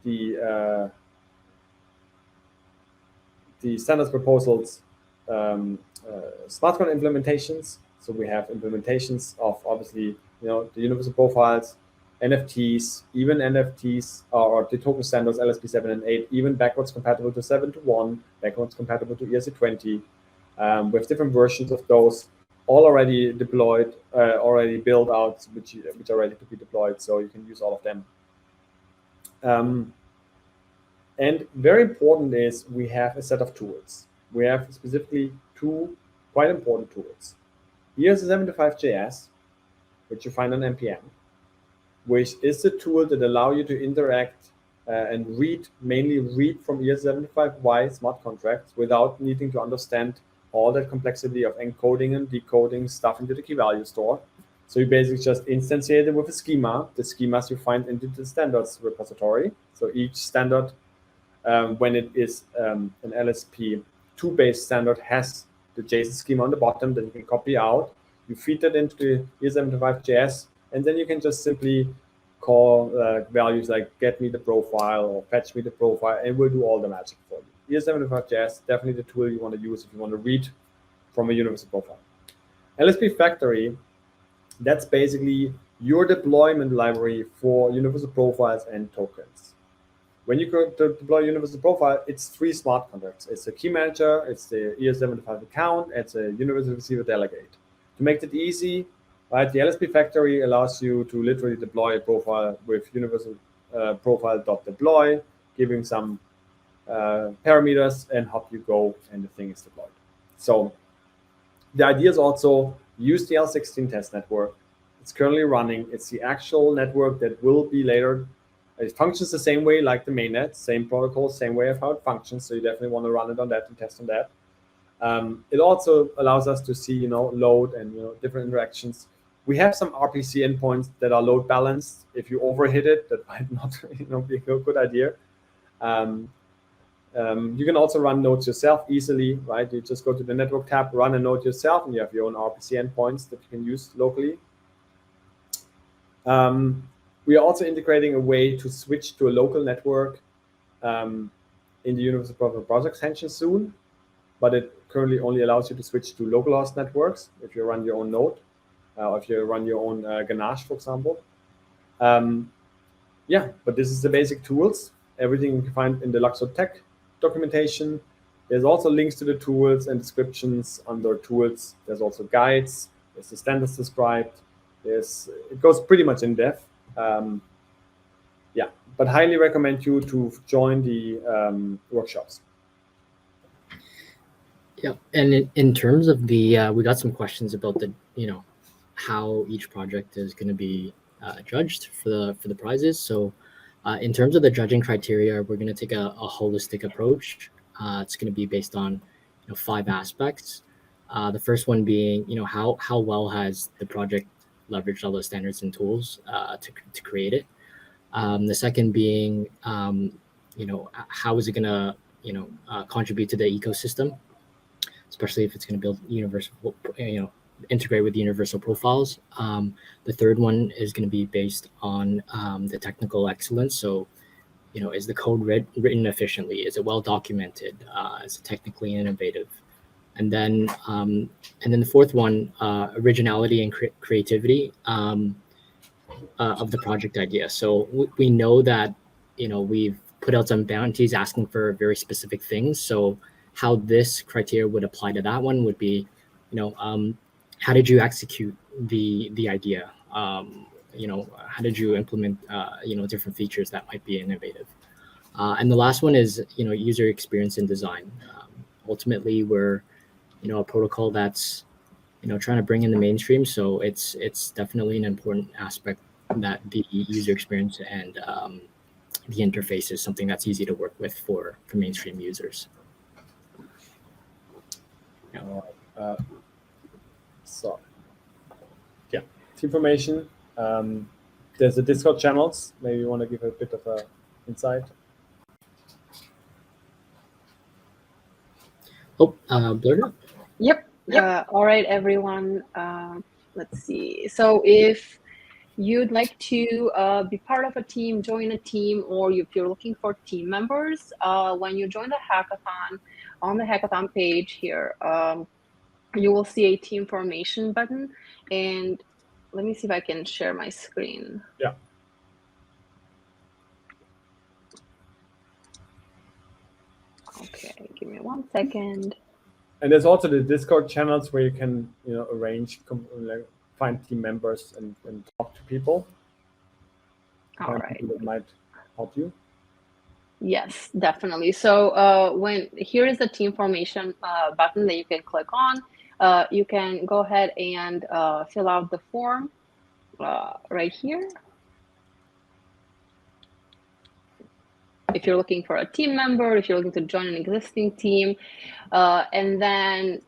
the standards proposals, smart contract implementations. So we have implementations of obviously the universal profiles, NFTs, even NFTs or the token standards LSP 7 and 8, even backwards compatible to 7.1, backwards compatible to ERC20. We have different versions of those, all already deployed, already built out, which are ready to be deployed. So you can use all of them. And very important is we have a set of tools. We have specifically two quite important tools. ERC75JS, which you find on NPM, which is the tool that allows you to interact and mainly read from ERC75Y smart contracts without needing to understand all that complexity of encoding and decoding stuff into the key value store. So you basically just instantiate it with a schema, the schemas you find into the standards repository. So each standard, when it is an LSP2-based standard, has the JSON schema on the bottom that you can copy out. You feed that into the ES75JS, and then you can just simply call values like get me the profile or fetch me the profile, and we'll do all the magic for you. ES75JS, definitely the tool you want to use if you want to read from a universal profile. LSP Factory, that's basically your deployment library for universal profiles and tokens. When you go to deploy universal profile, it's 3 smart contracts. It's a key manager, it's the ES75 account, it's a universal receiver delegate. To make it easy, right, the LSP Factory allows you to literally deploy a profile with universal profile.deploy, giving some parameters, and hop you go, and the thing is deployed. So the idea is also use the L16 test network. It's currently running. It's the actual network that will be later. It functions the same way like the mainnet, same protocol, same way of how it functions. So you definitely want to run it on that and test on that. It also allows us to see, load and different interactions. We have some RPC endpoints that are load balanced. If you overhit it, that might not be a good idea. You can also run nodes yourself easily, right? You just go to the network tab, run a node yourself, and you have your own RPC endpoints that you can use locally. We are also integrating a way to switch to a local network in the Universal Profile Browser extension soon, but it currently only allows you to switch to localhost networks if you run your own node, or if you run your own Ganache, for example. Yeah, but this is the basic tools. Everything you can find in the Luxo tech documentation. There's also links to the tools and descriptions under tools. There's also guides. There's the standards described. It goes pretty much in depth. Yeah, but highly recommend you to join the workshops. Yeah, and in terms of the, we got some questions about the, how each project is going to be judged for the prizes. So in terms of the judging criteria, we're going to take a holistic approach. It's going to be based on 5 aspects. The first one being, how well has the project leveraged all the standards and tools to create it. The second being, how is it going to, contribute to the ecosystem, especially if it's going to build universal, integrate with universal profiles. The third one is going to be based on the technical excellence. So, is the code written efficiently? Is it well documented? Is it technically innovative? And then the fourth one, originality and creativity of the project idea. So we know that, we've put out some bounties asking for very specific things. So how this criteria would apply to that one would be, how did you execute the idea? How did you implement, different features that might be innovative? And the last one is, user experience and design. Ultimately, we're, a protocol that's, trying to bring in the mainstream. So it's definitely an important aspect that the user experience and the interface is something that's easy to work with for mainstream users. Yeah. So, yeah, information. There's the Discord channels. Maybe you want to give a bit of a insight. Oh, blurred up. Yep. All right, everyone. Let's see. So if you'd like to be part of a team, join a team, or if you're looking for team members, when you join the hackathon, on the hackathon page here, you will see a team formation button. And let me see if I can share my screen. Yeah. Okay, give me 1 second. And there's also the Discord channels where you can, arrange, find team members and talk to people. All right. People that might help you. Yes, definitely. So here is the team formation button that you can click on. You can go ahead and fill out the form right here. If you're looking for a team member, if you're looking to join an existing team, and then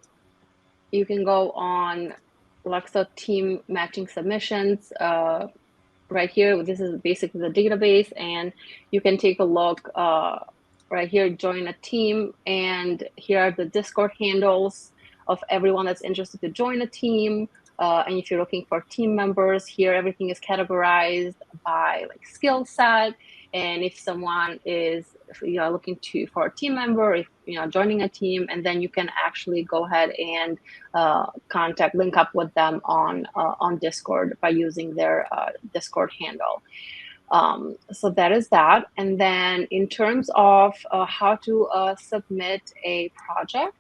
you can go on Luxo team matching submissions. Right here, this is basically the database, and you can take a look right here, join a team, and here are the Discord handles of everyone that's interested to join a team. And if you're looking for team members, here everything is categorized by like skill set. And if someone is, if you are looking for a team member, if joining a team, and then you can actually go ahead and link up with them on Discord by using their Discord handle. So that is that. And then in terms of how to submit a project,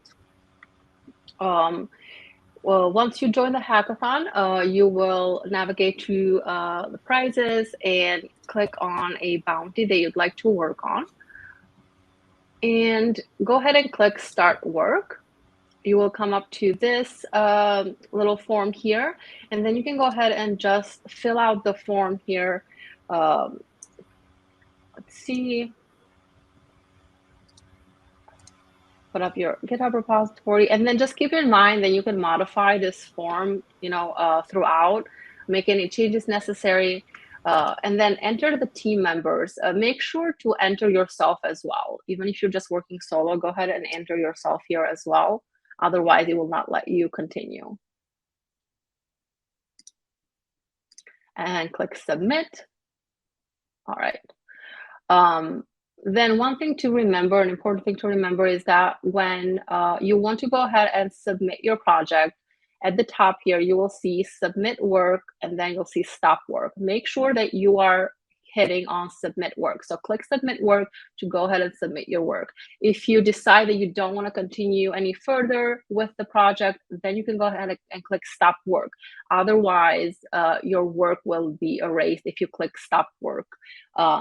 well, once you join the hackathon, you will navigate to the prizes and click on a bounty that you'd like to work on. And go ahead and click Start Work. You will come up to this little form here, and then you can go ahead and just fill out the form here. Let's see. Put up your GitHub repository, and then just keep in mind that you can modify this form, throughout, make any changes necessary, and then enter the team members. Make sure to enter yourself as well. Even if you're just working solo, go ahead and enter yourself here as well. Otherwise, it will not let you continue. And click Submit. All right. Then one thing to remember, an important thing to remember, is that when you want to go ahead and submit your project, at the top here, you will see Submit Work, and then you'll see Stop Work. Make sure that you are hitting on Submit Work. So click Submit Work to go ahead and submit your work. If you decide that you don't want to continue any further with the project, then you can go ahead and click Stop Work. Otherwise, your work will be erased if you click Stop Work.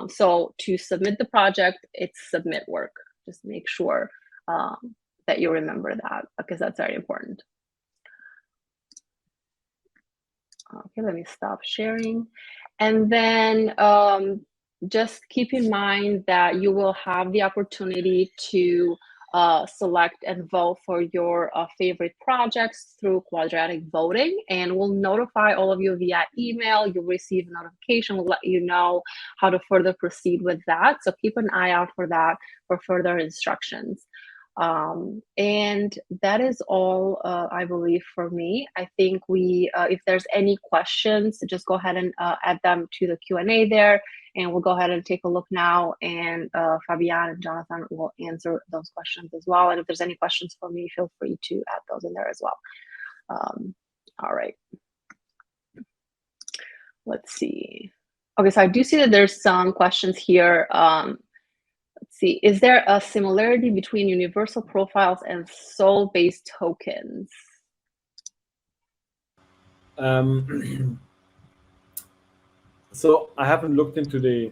So to submit the project, it's Submit Work. Just make sure that you remember that, because that's very important. Okay, let me stop sharing. And then just keep in mind that you will have the opportunity to select and vote for your favorite projects through quadratic voting, and we'll notify all of you via email. You'll receive a notification. We'll let you know how to further proceed with that. So keep an eye out for that for further instructions. And that is all, I believe, for me. I think if there's any questions, just go ahead and add them to the Q&A there, and we'll go ahead and take a look now, and Fabian and Jonathan will answer those questions as well. And if there's any questions for me, feel free to add those in there as well. All right. Let's see. Okay, so I do see that there's some questions here. Let's see, is there a similarity between universal profiles and soul-based tokens? So I haven't looked into the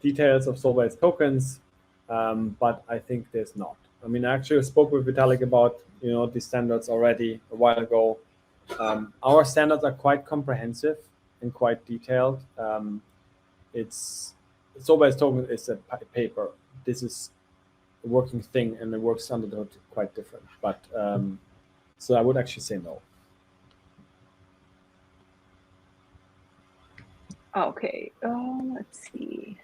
details of soul-based tokens, but I think there's not. I mean, I actually spoke with Vitalik about these standards already a while ago. Our standards are quite comprehensive and quite detailed. Soul-based token is a paper. This is a working thing, and it works under the hood quite different. But so I would actually say no. Okay. Let's see.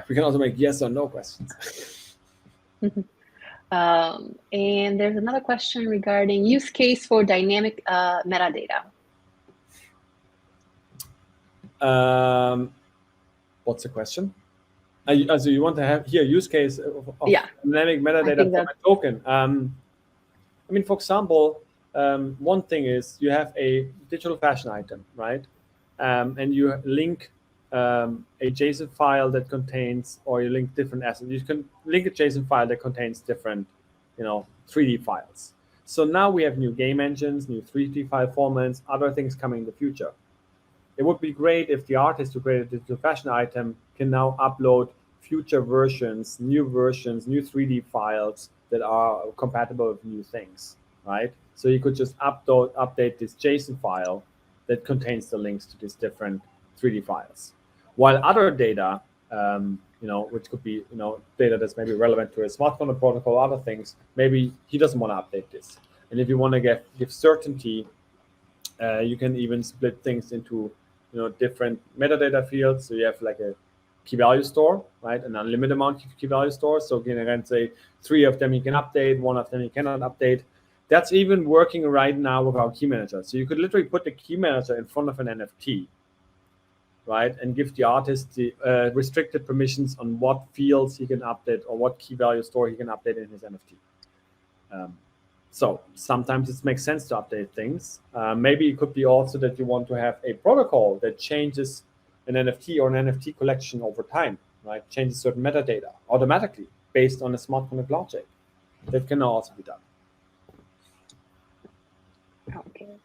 We can also make yes or no questions. And there's another question regarding use case for dynamic metadata. What's the question? So you want to have here use case of dynamic metadata for a token? I mean, for example, one thing is you have a digital fashion item, right? And you link a JSON file that contains, or you link different assets. You can link a JSON file that contains different, 3D files. So now we have new game engines, new 3D file formats, other things coming in the future. It would be great if the artist who created a digital fashion item can now upload future versions, new 3D files that are compatible with new things, right? So you could just update this JSON file that contains the links to these different 3D files. While other data, which could be, data that's maybe relevant to a smart contract protocol, other things, maybe he doesn't want to update this. And if you want to give certainty You can even split things into different metadata fields. So you have like a key value store, right? An unlimited amount of key value stores. So you can say 3 of them you can update, 1 of them you cannot update. That's even working right now with our key manager. So you could literally put the key manager in front of an NFT, right? And give the artist the restricted permissions on what fields he can update or what key value store he can update in his NFT. So sometimes it makes sense to update things. Maybe it could be also that you want to have a protocol that changes an NFT or an NFT collection over time, right? Changes certain metadata automatically based on a smart contract logic. That can also be done. Okay.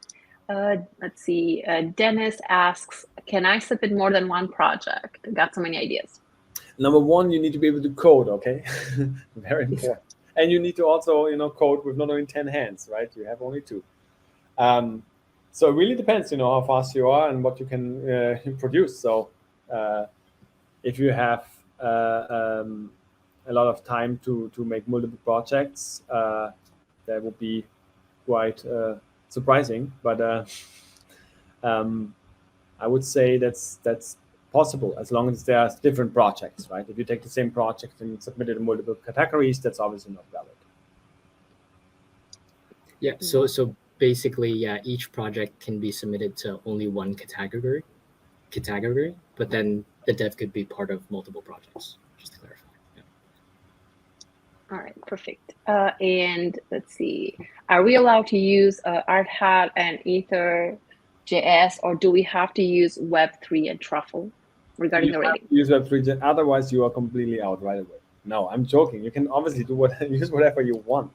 Let's see. Dennis asks, can I submit more than one project? Got so many ideas. Number one, you need to be able to code, okay? Very important. And you need to also, code with not only 10 hands, right? You have only 2. So it really depends, how fast you are and what you can produce. So if you have a lot of time to make multiple projects, that would be quite surprising. But I would say that's possible as long as there's different projects, right? If you take the same project and submit it in multiple categories, that's obviously not valid. Yeah. So basically, yeah, each project can be submitted to only one category, but then the dev could be part of multiple projects. Just to clarify. Yeah. All right, perfect. And let's see, are we allowed to use ArtHat and Ether.js, or do we have to use Web3 and Truffle regarding the rating? Use Web3, otherwise you are completely out right away. No, I'm joking. You can obviously use whatever you want.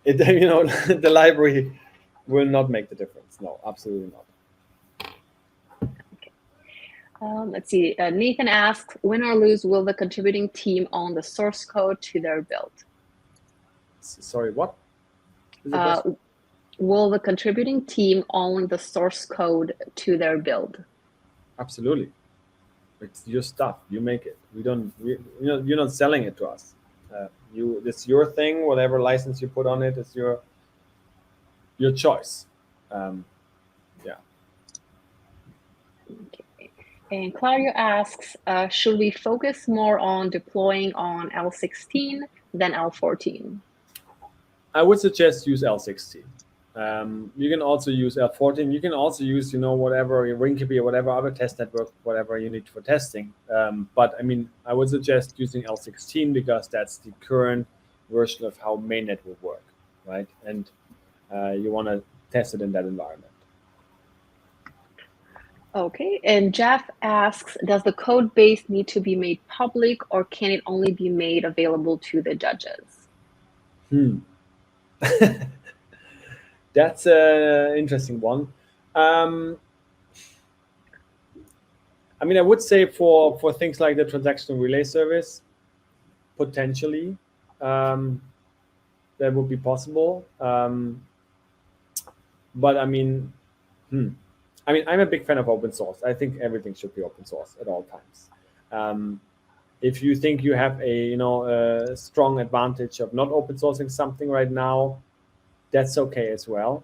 The library will not make the difference. No, absolutely not. Okay. Let's see. Nathan asks, win or lose, will the contributing team own the source code to their build? Sorry, what? Will the contributing team own the source code to their build? Absolutely. It's your stuff. You make it. You're not selling it to us. It's your thing. Whatever license you put on it is your choice. Yeah. Okay. And Claudio asks, should we focus more on deploying on L16 than L14? I would suggest use L16. You can also use L14. You can also use, whatever, Rinkeby or whatever other test network, whatever you need for testing. But I would suggest using L16 because that's the current version of how mainnet will work, right? And you want to test it in that environment. Okay, and Jeff asks, does the code base need to be made public, or can it only be made available to the judges? That's an interesting one. I would say for things like the transactional relay service, potentially that would be possible. But I'm a big fan of open source. I think everything should be open source at all times. If you think you have a strong advantage of not open sourcing something right now, that's okay as well.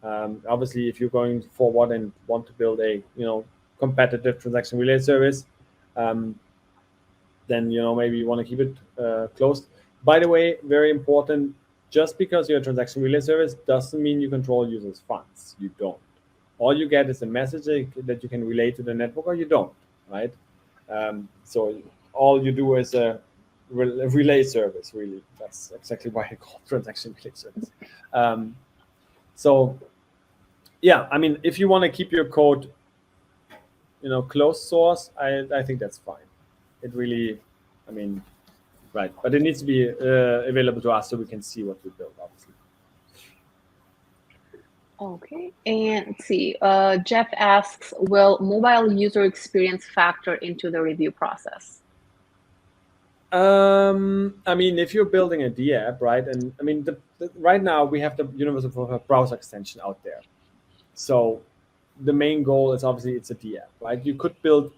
Obviously, if you're going forward and want to build a competitive transaction relay service, then maybe you want to keep it closed. By the way, very important, just because you're a transaction relay service doesn't mean you control users' funds. You don't. All you get is a message that you can relay to the network, or you don't, right? So all you do is a relay service, really. That's exactly why I call it transaction relay service. So yeah, if you want to keep your code closed source, I think that's fine. It really, right, but it needs to be available to us so we can see what we build, obviously. Okay, and let's see, Jeff asks, will mobile user experience factor into the review process? If you're building a D app, right, and right now we have the universal browser extension out there. So the main goal is obviously it's a D app, right? You could build,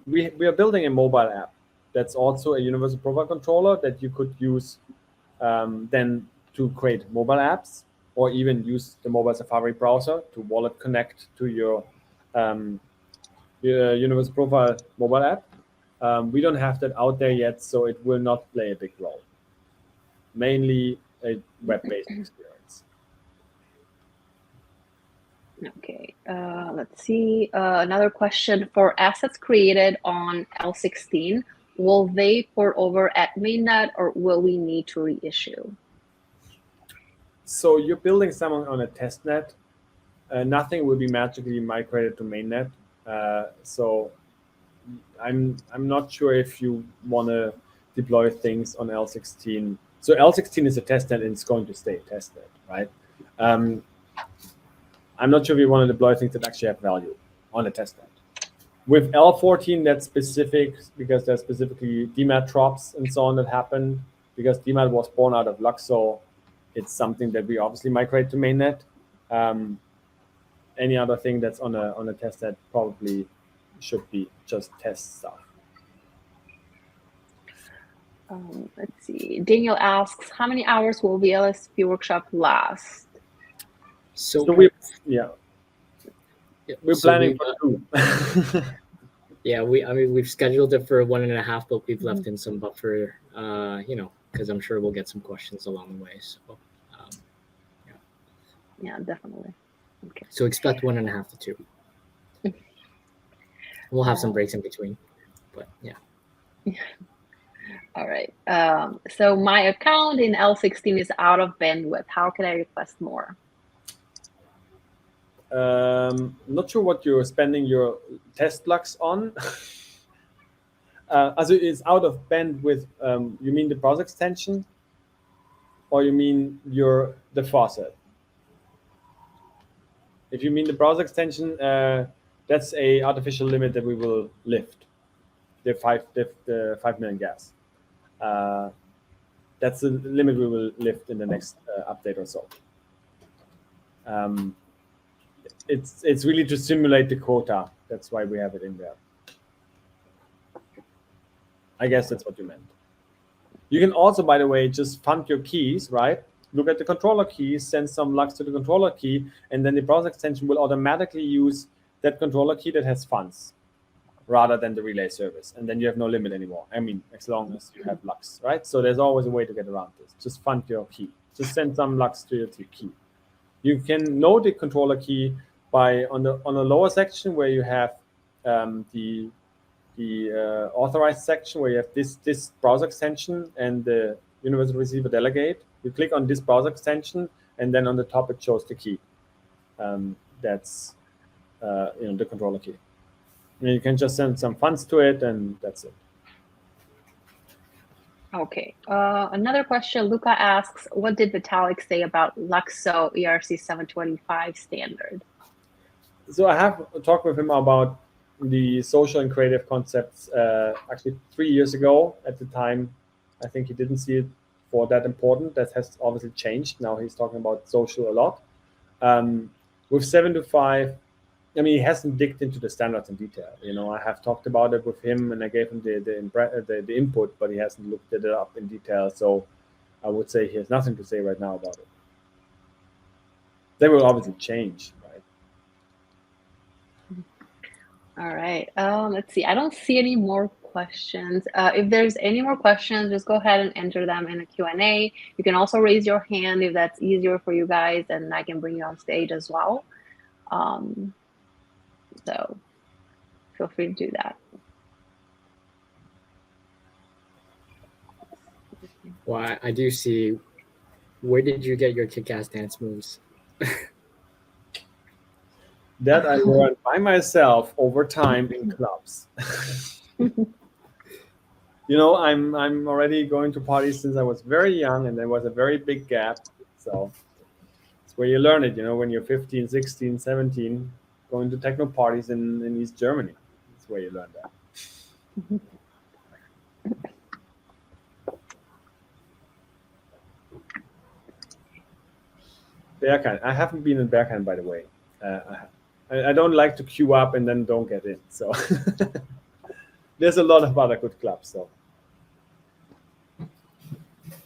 we are building a mobile app that's also a universal profile controller that you could use then to create mobile apps. or even use the mobile Safari browser to wallet connect to your Universal Profile mobile app. We don't have that out there yet, so it will not play a big role. Mainly a web-based experience. Okay, let's see. Another question for assets created on L16. Will they port over at mainnet, or will we need to reissue? So you're building someone on a test net. Nothing will be magically migrated to mainnet. So I'm not sure if you want to deploy things on L16. So L16 is a test net and it's going to stay a test net, right? I'm not sure if you want to deploy things that actually have value on a test net. With L14, that's specific because there's specifically DMAT drops and so on that happen. Because DMAT was born out of Luxo, it's something that we obviously migrate to mainnet. Any other thing that's on a test net probably should be just test stuff. Let's see. Daniel asks, how many hours will the LSP workshop last? So we're planning for 2. Yeah, we've scheduled it for 1.5, but we've left in some buffer, because I'm sure we'll get some questions along the way. So, yeah, definitely. Okay. So expect 1.5 to 2. We'll have some breaks in between, but yeah. All right. So my account in L16 is out of bandwidth. How can I request more? Not sure what you're spending your test lux on. Also it's out of bandwidth. You mean the browser extension, or you mean the faucet? If you mean the browser extension, that's a artificial limit that we will lift. The 5 million gas. That's the limit we will lift in the next update or so. It's really to simulate the quota. That's why we have it in there. I guess that's what you meant. You can also, by the way, just fund your keys, right? Look at the controller keys, send some lux to the controller key, and then the browser extension will automatically use that controller key that has funds rather than the relay service. And then you have no limit anymore. I mean, as long as you have lux, right? So there's always a way to get around this. Just fund your key. Just send some lux to your key. You can know the controller key by on the lower section where you have the authorized section where you have this browser extension and the universal receiver delegate. You click on this browser extension, and then on the top it shows the key. That's the controller key. And you can just send some funds to it, and that's it. Okay. Another question. Luca asks, what did Vitalik say about Luxo ERC 725 standard? So I have talked with him about the social and creative concepts actually 3 years ago. At the time, I think he didn't see it for that important. That has obviously changed. Now he's talking about social a lot. With 725, I mean, he hasn't digged into the standards in detail. I have talked about it with him, and I gave him the input, but he hasn't looked it up in detail. So I would say he has nothing to say right now about it. They will obviously change, right? All right. Let's see. I don't see any more questions. If there's any more questions, just go ahead and enter them in the Q&A. You can also raise your hand if that's easier for you guys, and I can bring you on stage as well. So feel free to do that. Well, I do see. Where did you get your kick-ass dance moves? That I learned by myself over time in clubs. I'm already going to parties since I was very young, and there was a very big gap. So it's where you learn it, when you're 15, 16, 17, going to techno parties in East Germany. That's where you learn that. Berghain. I haven't been in Berghain, by the way. I don't like to queue up and then don't get in. So there's a lot of other good clubs. So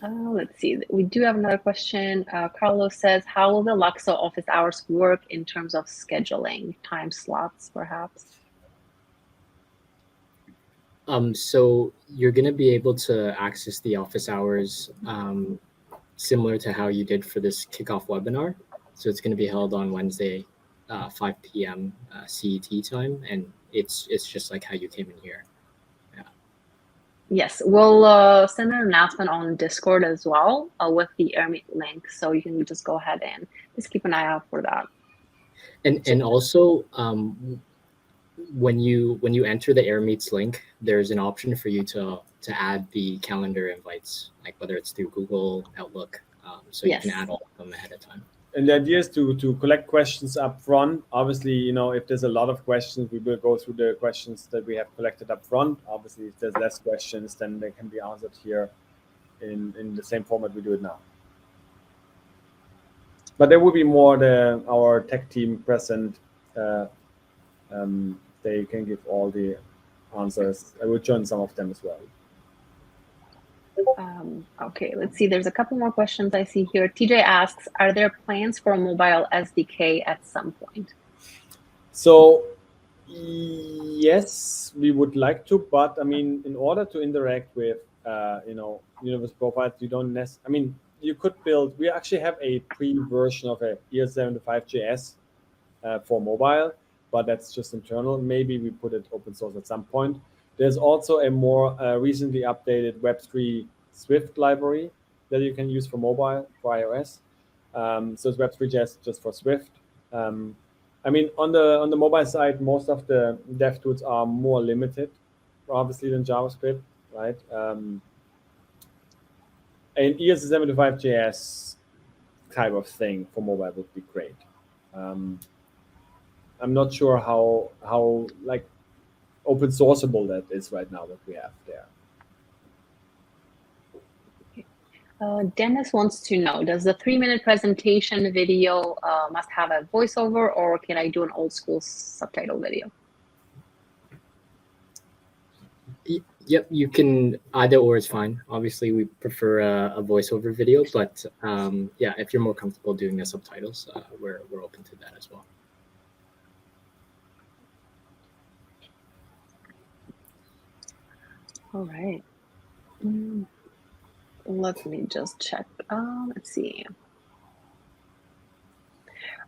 Let's see. We do have another question. Carlos says, how will the Luxo office hours work in terms of scheduling time slots, perhaps? So you're going to be able to access the office hours similar to how you did for this kickoff webinar. So it's going to be held on Wednesday, 5 p.m. CET time, and it's just like how you came in here. Yes, we'll send an announcement on Discord as well with the AirMeet link, so you can just go ahead and just keep an eye out for that. And also, when you enter the AirMeets link, there's an option for you to add the calendar invites, like whether it's through Google Outlook, so Yes. you can add all of them ahead of time. And the idea is to collect questions up front. Obviously, if there's a lot of questions, we will go through the questions that we have collected up front. Obviously, if there's less questions, then they can be answered here in the same format we do it now. But there will be more our tech team present. They can give all the answers. I will join some of them as well. Okay, let's see. There's a couple more questions I see here. TJ asks, are there plans for a mobile SDK at some point? So yes, we would like to, but I mean, in order to interact with universal profiles, you don't necessarily. I mean, you could build. We actually have a pre-version of a ES75JS for mobile, but that's just internal. Maybe we put it open source at some point. There's also a more recently updated Web3 Swift library that you can use for mobile, for iOS. So it's Web3 just for Swift. I mean, on the mobile side, most of the dev tools are more limited, obviously, than JavaScript, right? An ES75JS type of thing for mobile would be great. I'm not sure how like open sourceable that is right now, what we have there. Dennis wants to know, does the 3-minute presentation video must have a voiceover, or can I do an old school subtitle video? Yep, you can either or is fine. Obviously, we prefer a voiceover video, but yeah, if you're more comfortable doing the subtitles, we're open to that as well. All right. Let me just check. Let's see.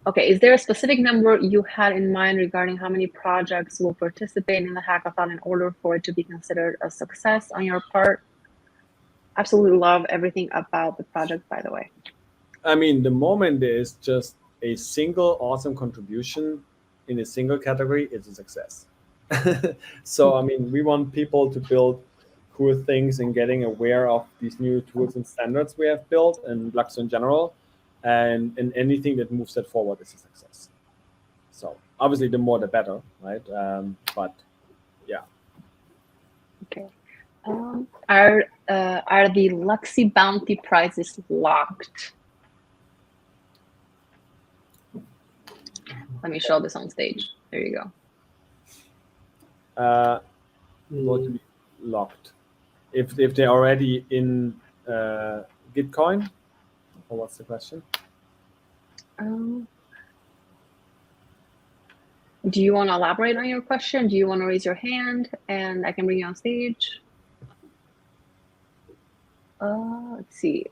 Okay, is there a specific number you had in mind regarding how many projects will participate in the hackathon in order for it to be considered a success on your part? Absolutely love everything about the project, by the way. I mean, the moment there is just a single awesome contribution in a single category, it's a success. So, I mean, we want people to build cool things and getting aware of these new tools and standards we have built and Luxo in general. And anything that moves that forward is a success. So obviously, the more the better, right? But yeah. Okay. Are the Luxi bounty prizes locked? Let me show this on stage. There you go. Going to be locked if they're already in Gitcoin, or what's the question? Do you want to elaborate on your question? Do you want to raise your hand and I can bring you on stage? Let's see.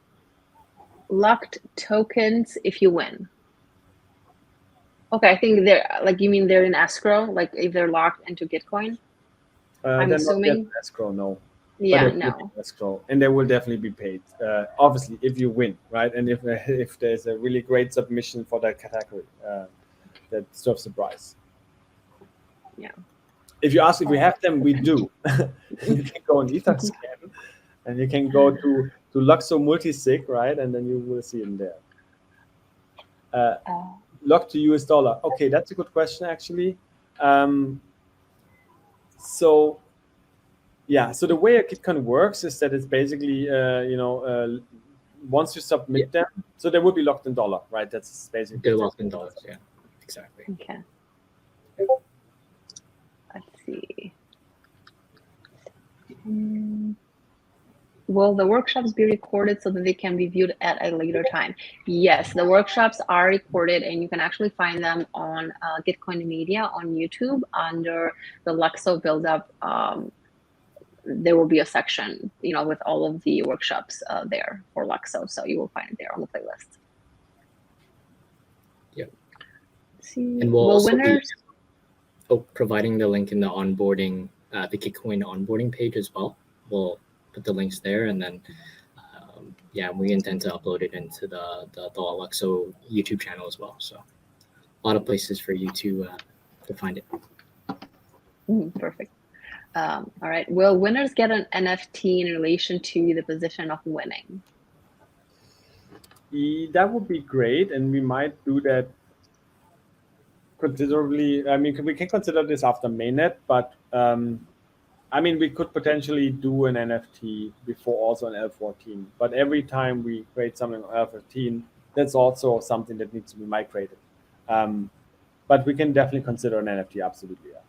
Locked tokens if you win. Okay, I think they're like, you mean they're in escrow, like if they're locked into Gitcoin? I'm assuming. Not escrow, no. Yeah, no. Escrow, and they will definitely be paid. Obviously, if you win, right, and if there's a really great submission for that category, that serves the price. Yeah. If you ask if we have them, we do. You can go on Etherscan, and you can go to Luxo multisig, right, and then you will see them there. Locked to US dollar. Okay, that's a good question actually. So the way a Gitcoin works is that it's basically once you submit them, so they will be locked in dollar, right? That's basically they're locked in dollars. Yeah, exactly. Okay. Let's see. Will the workshops be recorded so that they can be viewed at a later time? Yes, the workshops are recorded, and you can actually find them on Gitcoin Media on YouTube under the Luxo Build Up. There will be a section, with all of the workshops there for Luxo, so you will find it there on the playlist. Yep. See, And we'll will also winners? providing the link in the onboarding, the Gitcoin onboarding page as well. We'll put the links there, and then we intend to upload it into the Luxo YouTube channel as well. So a lot of places for you to find it. Perfect. All right. Will winners get an NFT in relation to the position of winning? That would be great, and we might do that considerably. I mean, we can consider this after mainnet, but we could potentially do an NFT before also an L14. But every time we create something on L15, that's also something that needs to be migrated. But we can definitely consider an NFT, absolutely. Yeah.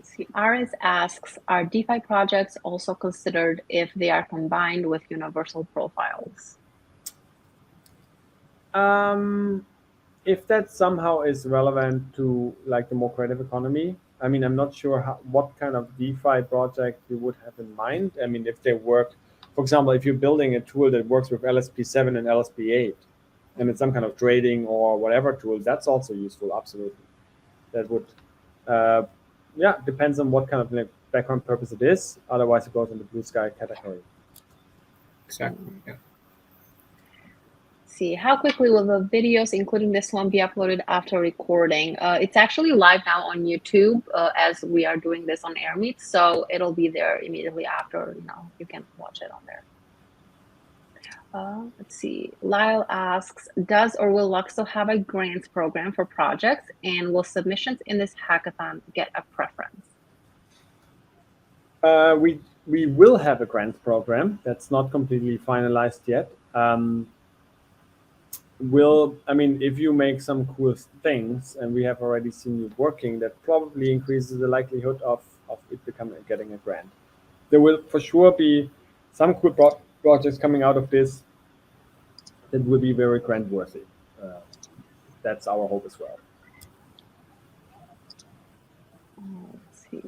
See, Aris asks, are DeFi projects also considered if they are combined with universal profiles? If that somehow is relevant to like the more creative economy, I'm not sure what kind of DeFi project you would have in mind. If they work, for example, if you're building a tool that works with LSP7 and LSP8, and it's some kind of trading or whatever tool, that's also useful, absolutely. That would, depends on what kind of background purpose it is. Otherwise, it goes in the blue sky category. Exactly. Yeah. See, how quickly will the videos, including this one, be uploaded after recording? It's actually live now on YouTube as we are doing this on AirMeet, so it'll be there immediately after. You can watch it on there. Let's see. Lyle asks, does or will Luxo have a grants program for projects, and will submissions in this hackathon get a preference? We will have a grants program. That's not completely finalized yet. If you make some cool things, and we have already seen you working, that probably increases the likelihood of it getting a grant. There will for sure be some cool projects coming out of this that will be very grant worthy. That's our hope as well. Let's see.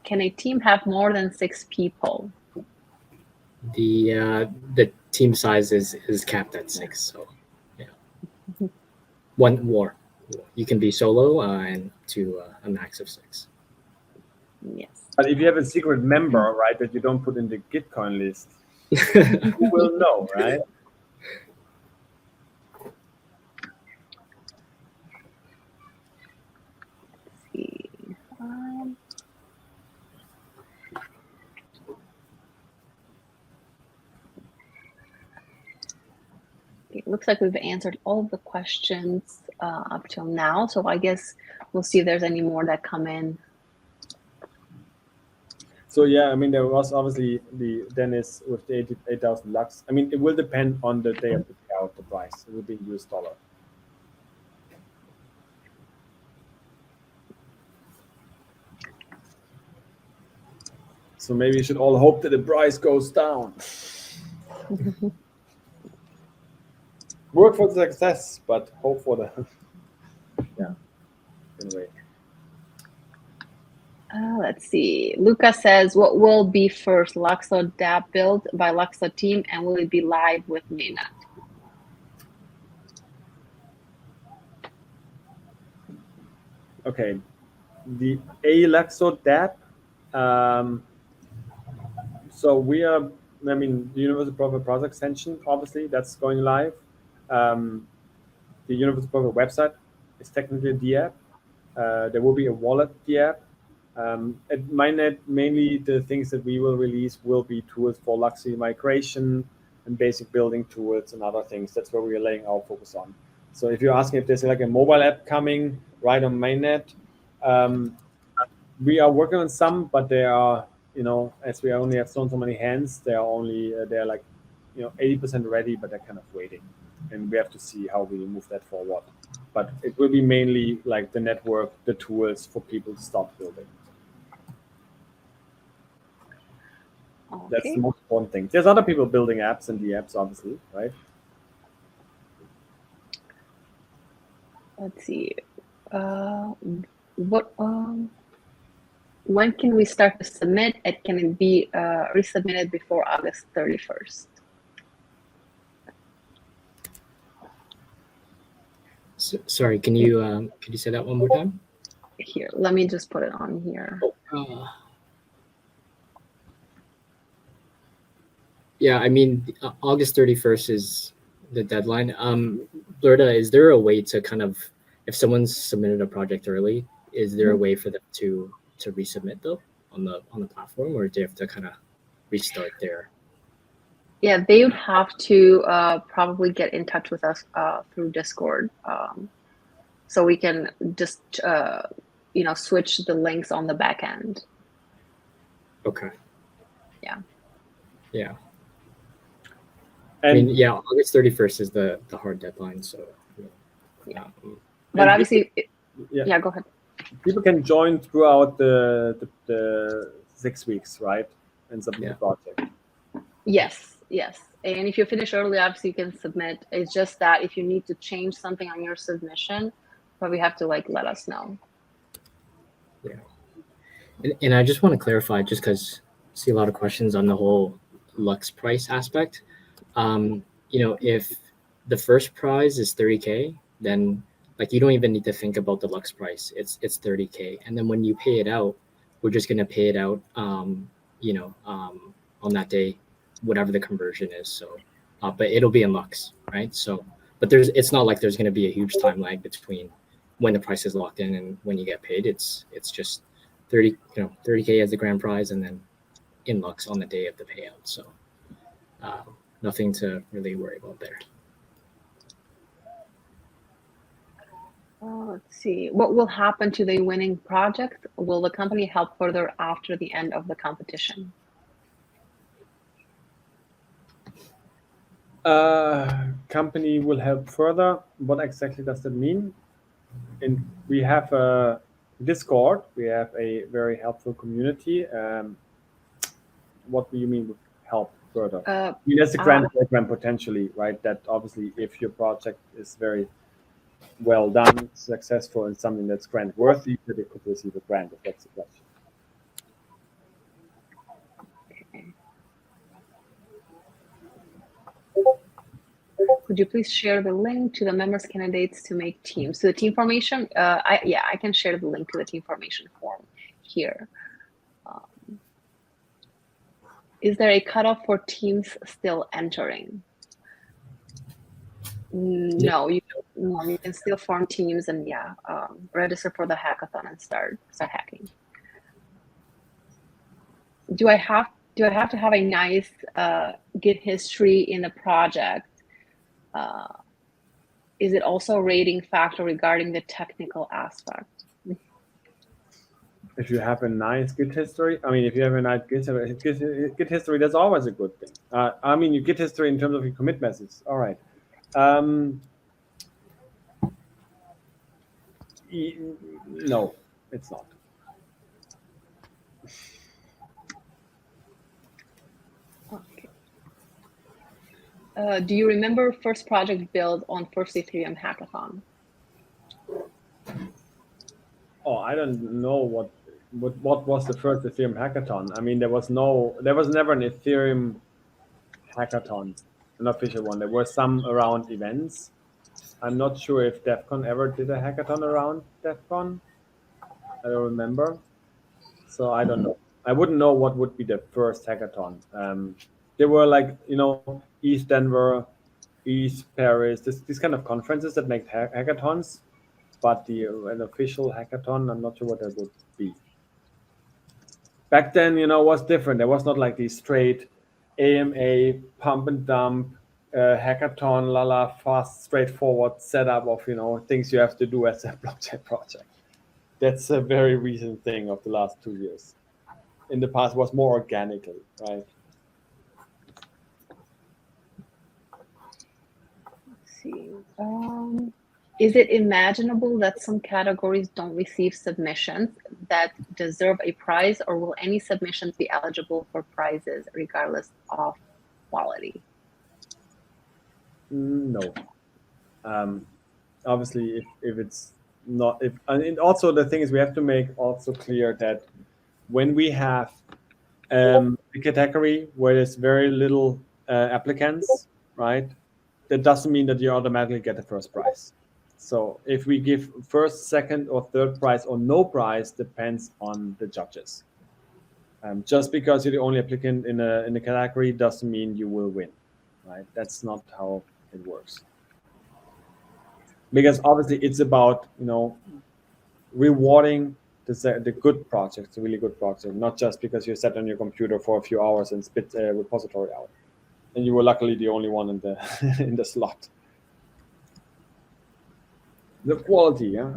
Can a team have more than 6 people? The team size is capped at 6, so yeah. One more. You can be solo and to a max of 6. Yes. But if you have a secret member, right, that you don't put in the Gitcoin list, who will know, right? Let's see. It looks like we've answered all of the questions up till now, so I guess we'll see if there's any more that come in. So yeah, there was obviously the Dennis with the 8,000 lux. It will depend on the day of the payout, the price. It will be in US dollar. So maybe you should all hope that the price goes down. Work for the success, but hope for the anyway. Let's see. Lucas says, what will be first, Luxo dApp built by Luxo team, and will it be live with mainnet? Okay, the Luxo dApp. So we are, the Universal Profit Browser extension, obviously, that's going live. The Universal Profit website is technically a dApp. There will be a wallet dApp. At mainnet, mainly the things that we will release will be tools for Luxo migration and basic building tools and other things. That's where we are laying our focus on. So if you're asking if there's like a mobile app coming right on mainnet, we are working on some, but they are, as we only have so many hands, they are only, they're like, 80% ready, but they're kind of waiting. And we have to see how we move that forward. But it will be mainly like the network, the tools for people to start building. That's Okay. the most important thing. There's other people building apps and the apps, obviously, right? Let's see. What? When can we start to submit? It can be resubmitted before August 31st. Sorry, can you say that one more time? Here, let me just put it on here. Yeah, I mean, August 31st is the deadline. Blurta, is there a way to kind of, if someone's submitted a project early, is there a way for them to resubmit though on the platform, or do they have to kind of restart there? Yeah, they would have to probably get in touch with us through Discord, so we can just switch the links on the back end. Okay. Yeah. Yeah. And I mean, yeah, August 31st is the hard deadline. So. Yeah. But obviously, yeah. Go ahead. People can join throughout the 6 weeks, right? And submit the project. Yes. And if you finish early, obviously you can submit. It's just that if you need to change something on your submission, probably have to let us know. Yeah. And I just want to clarify, just because I see a lot of questions on the whole Lux price aspect. If the first prize is 30K, then you don't even need to think about the Lux price. It's 30K. And then when you pay it out, we're just gonna pay it out on that day, whatever the conversion is. So but it'll be in Lux, right? So but it's not like there's gonna be a huge time lag between when the price is locked in and when you get paid. It's just 30K as the grand prize, and then in Lux on the day of the payout. So nothing to really worry about there. Let's see. What will happen to the winning project? Will the company help further after the end of the competition? Company will help further. What exactly does that mean? And we have a Discord. We have a very helpful community. What do you mean with help further? I mean, that's a grant program potentially, right? That obviously, if your project is very well done, successful, and something that's grant worthy, that it could receive a grant, if that's the question. Okay. Could you please share the link to the members candidates to make teams? So the team formation, I can share the link to the team formation form here. Is there a cutoff for teams still entering? No, you can still form teams and register for the hackathon and start hacking. Do I have to have a nice Git history in the project? Is it also a rating factor regarding the technical aspect? If you have a nice Git history, I mean, if you have a nice Git history, that's always a good thing. I mean, your Git history in terms of your commit messages. All right. No, it's not. Okay. Do you remember first project built on first Ethereum hackathon? Oh, I don't know what was the first Ethereum hackathon. I mean, there was never an Ethereum hackathon, an official one. There were some around events. I'm not sure if DEF CON ever did a hackathon around DEF CON. I don't remember. So I don't know. I wouldn't know what would be the first hackathon. There were East Denver, East Paris, these kind of conferences that make hackathons, but an official hackathon, I'm not sure what that would be. Back then, was different. There was not like these straight AMA pump and dump hackathon, fast, straightforward setup of things you have to do as a blockchain project. That's a very recent thing of the last 2 years. In the past, was more organically, right? Let's see. Is it imaginable that some categories don't receive submissions? that deserve a prize, or will any submissions be eligible for prizes regardless of quality? No. Obviously, if it's not, and also the thing is, we have to make also clear that when we have a category where there's very little applicants, right? That doesn't mean that you automatically get the first prize. So if we give first, second, or third prize or no prize depends on the judges. Just because you're the only applicant in a category doesn't mean you will win, right? That's not how it works. Because obviously it's about rewarding the good projects, the really good project, not just because you sat on your computer for a few hours and spit a repository out, and you were luckily the only one in the in the slot. The quality, yeah.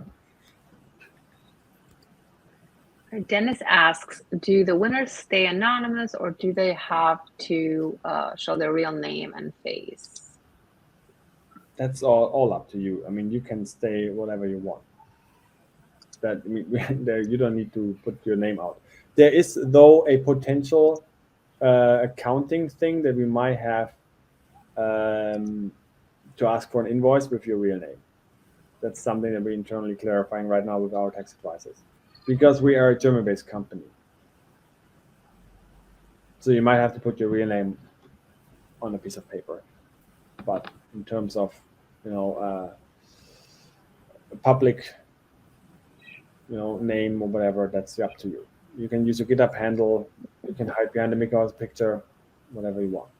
Dennis asks, do the winners stay anonymous, or do they have to show their real name and face? That's all up to you. I mean, you can stay whatever you want. That you don't need to put your name out. There is, though, a potential accounting thing that we might have to ask for an invoice with your real name. That's something that we're internally clarifying right now with our tax advisors, because we are a German-based company. So you might have to put your real name on a piece of paper. But in terms of public name or whatever, that's up to you. You can use your GitHub handle, you can hide behind the Mikhail's picture, whatever you want.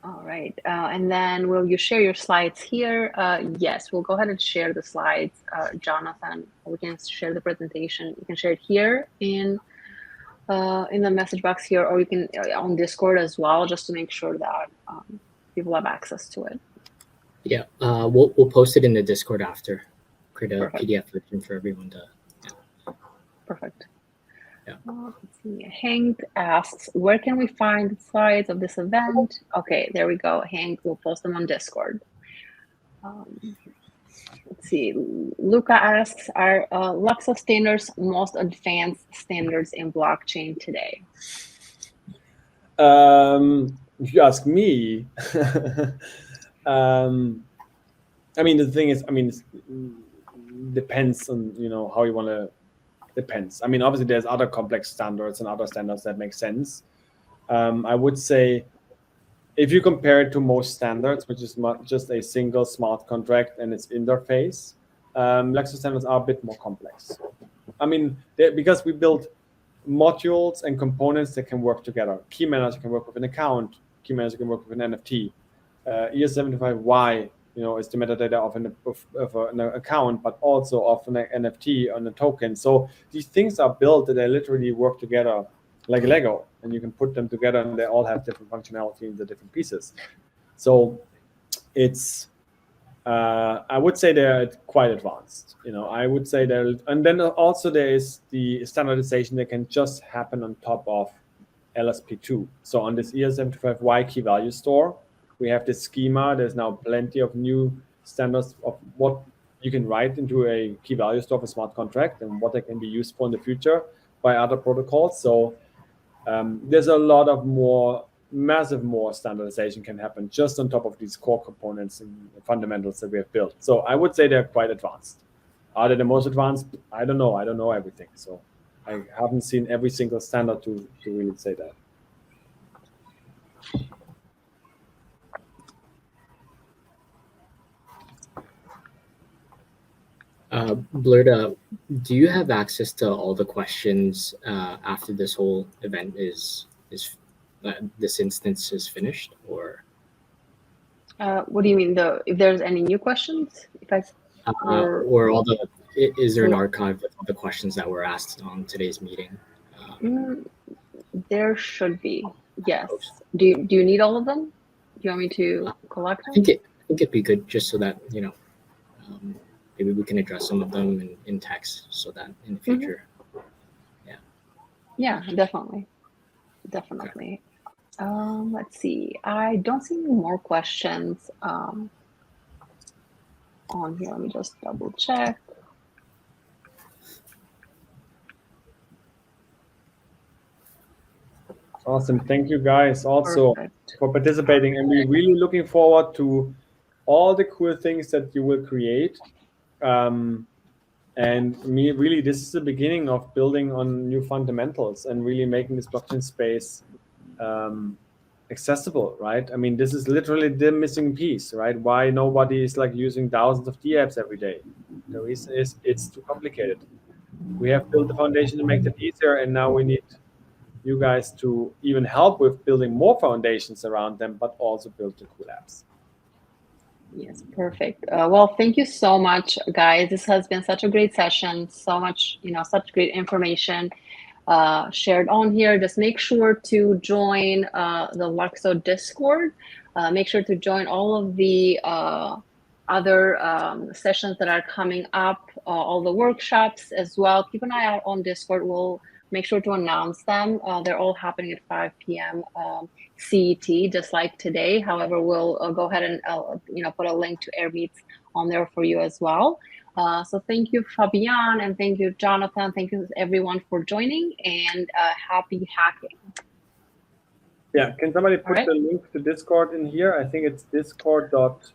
All right, and then will you share your slides here? Yes, we'll go ahead and share the slides, Jonathan. We can share the presentation. You can share it here in the message box here, or you can on Discord as well, just to make sure that people have access to it. Yeah, we'll post it in the Discord after. Create a Perfect. PDF version for everyone to. Yeah. Perfect. Yeah. Let's see. Hank asks, where can we find the slides of this event? Okay, there we go. Hank, we'll post them on Discord. Let's see. Luca asks, are Luxo standards most advanced standards in blockchain today? If you ask me, I mean, the thing is, depends on how you want to. Depends. I mean, obviously, there's other complex standards and other standards that make sense. I would say, if you compare it to most standards, which is just a single smart contract and its interface, Luxo standards are a bit more complex. I mean, because we build modules and components that can work together. Key manager can work with an account. Key manager can work with an NFT. ES75Y, is the metadata of an account, but also of an NFT on a token. So these things are built that they literally work together like Lego, and you can put them together, and they all have different functionality in the different pieces. So it's, I would say they're quite advanced. I would say and then also there is the standardization that can just happen on top of LSP2. So on this ES75Y key value store, we have this schema. There's now plenty of new standards of what you can write into a key value store for smart contract and what they can be used for in the future by other protocols. So there's a lot of massive more standardization can happen just on top of these core components and fundamentals that we have built. So I would say they're quite advanced. Are they the most advanced? I don't know. I don't know everything. So I haven't seen every single standard to really say that. Blurta, do you have access to all the questions after this whole event this instance is finished, or? What do you mean, if there's any new questions? Or all the, is there an archive of all the questions that were asked on today's meeting? There should be, yes. Do you need all of them? Do you want me to collect them? I think it'd be good just so that, maybe we can address some of them in text so that in the future. Yeah, definitely. Okay. Let's see. I don't see any more questions on here. Let me just double check. Awesome. Thank you guys also Perfect. for participating. And we're really looking forward to all the cool things that you will create. And really, this is the beginning of building on new fundamentals and really making this blockchain space accessible, right? I mean, this is literally the missing piece, right? Why nobody is like using thousands of DApps every day? The reason is it's too complicated. We have built the foundation to make that easier, and now we need you guys to even help with building more foundations around them, but also build the cool apps. Yes, perfect. Well, thank you so much, guys. This has been such a great session. So much, such great information shared on here. Just make sure to join the Luxo Discord. Make sure to join all of the other sessions that are coming up, all the workshops as well. Keep an eye out on Discord. We'll make sure to announce them. They're all happening at 5 p.m. CET, just like today. However, we'll go ahead and put a link to Airmeets on there for you as well. So thank you, Fabian, and thank you, Jonathan. Thank you, everyone, for joining, and happy hacking. Yeah, can somebody put the link to Discord in here? I think it's discord.me.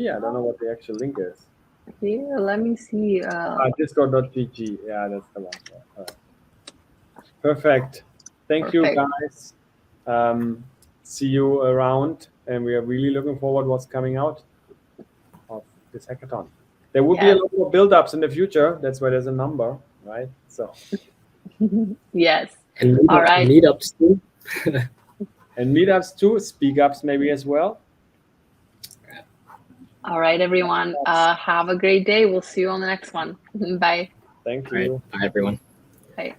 I don't know what the actual link is. Yeah, let me see. Discord.gg. Yeah, that's the one. All right. Perfect. Thank you, guys. See you around, and we are really looking forward to what's coming out of this hackathon. There will be a lot more build-ups in the future. That's why there's a number, right? So. Yes. And all right. Meetups too. And meetups too. Speak ups maybe as well. All right, everyone. Have a great day. We'll see you on the next one. Bye. Thank you. Bye, everyone. Bye.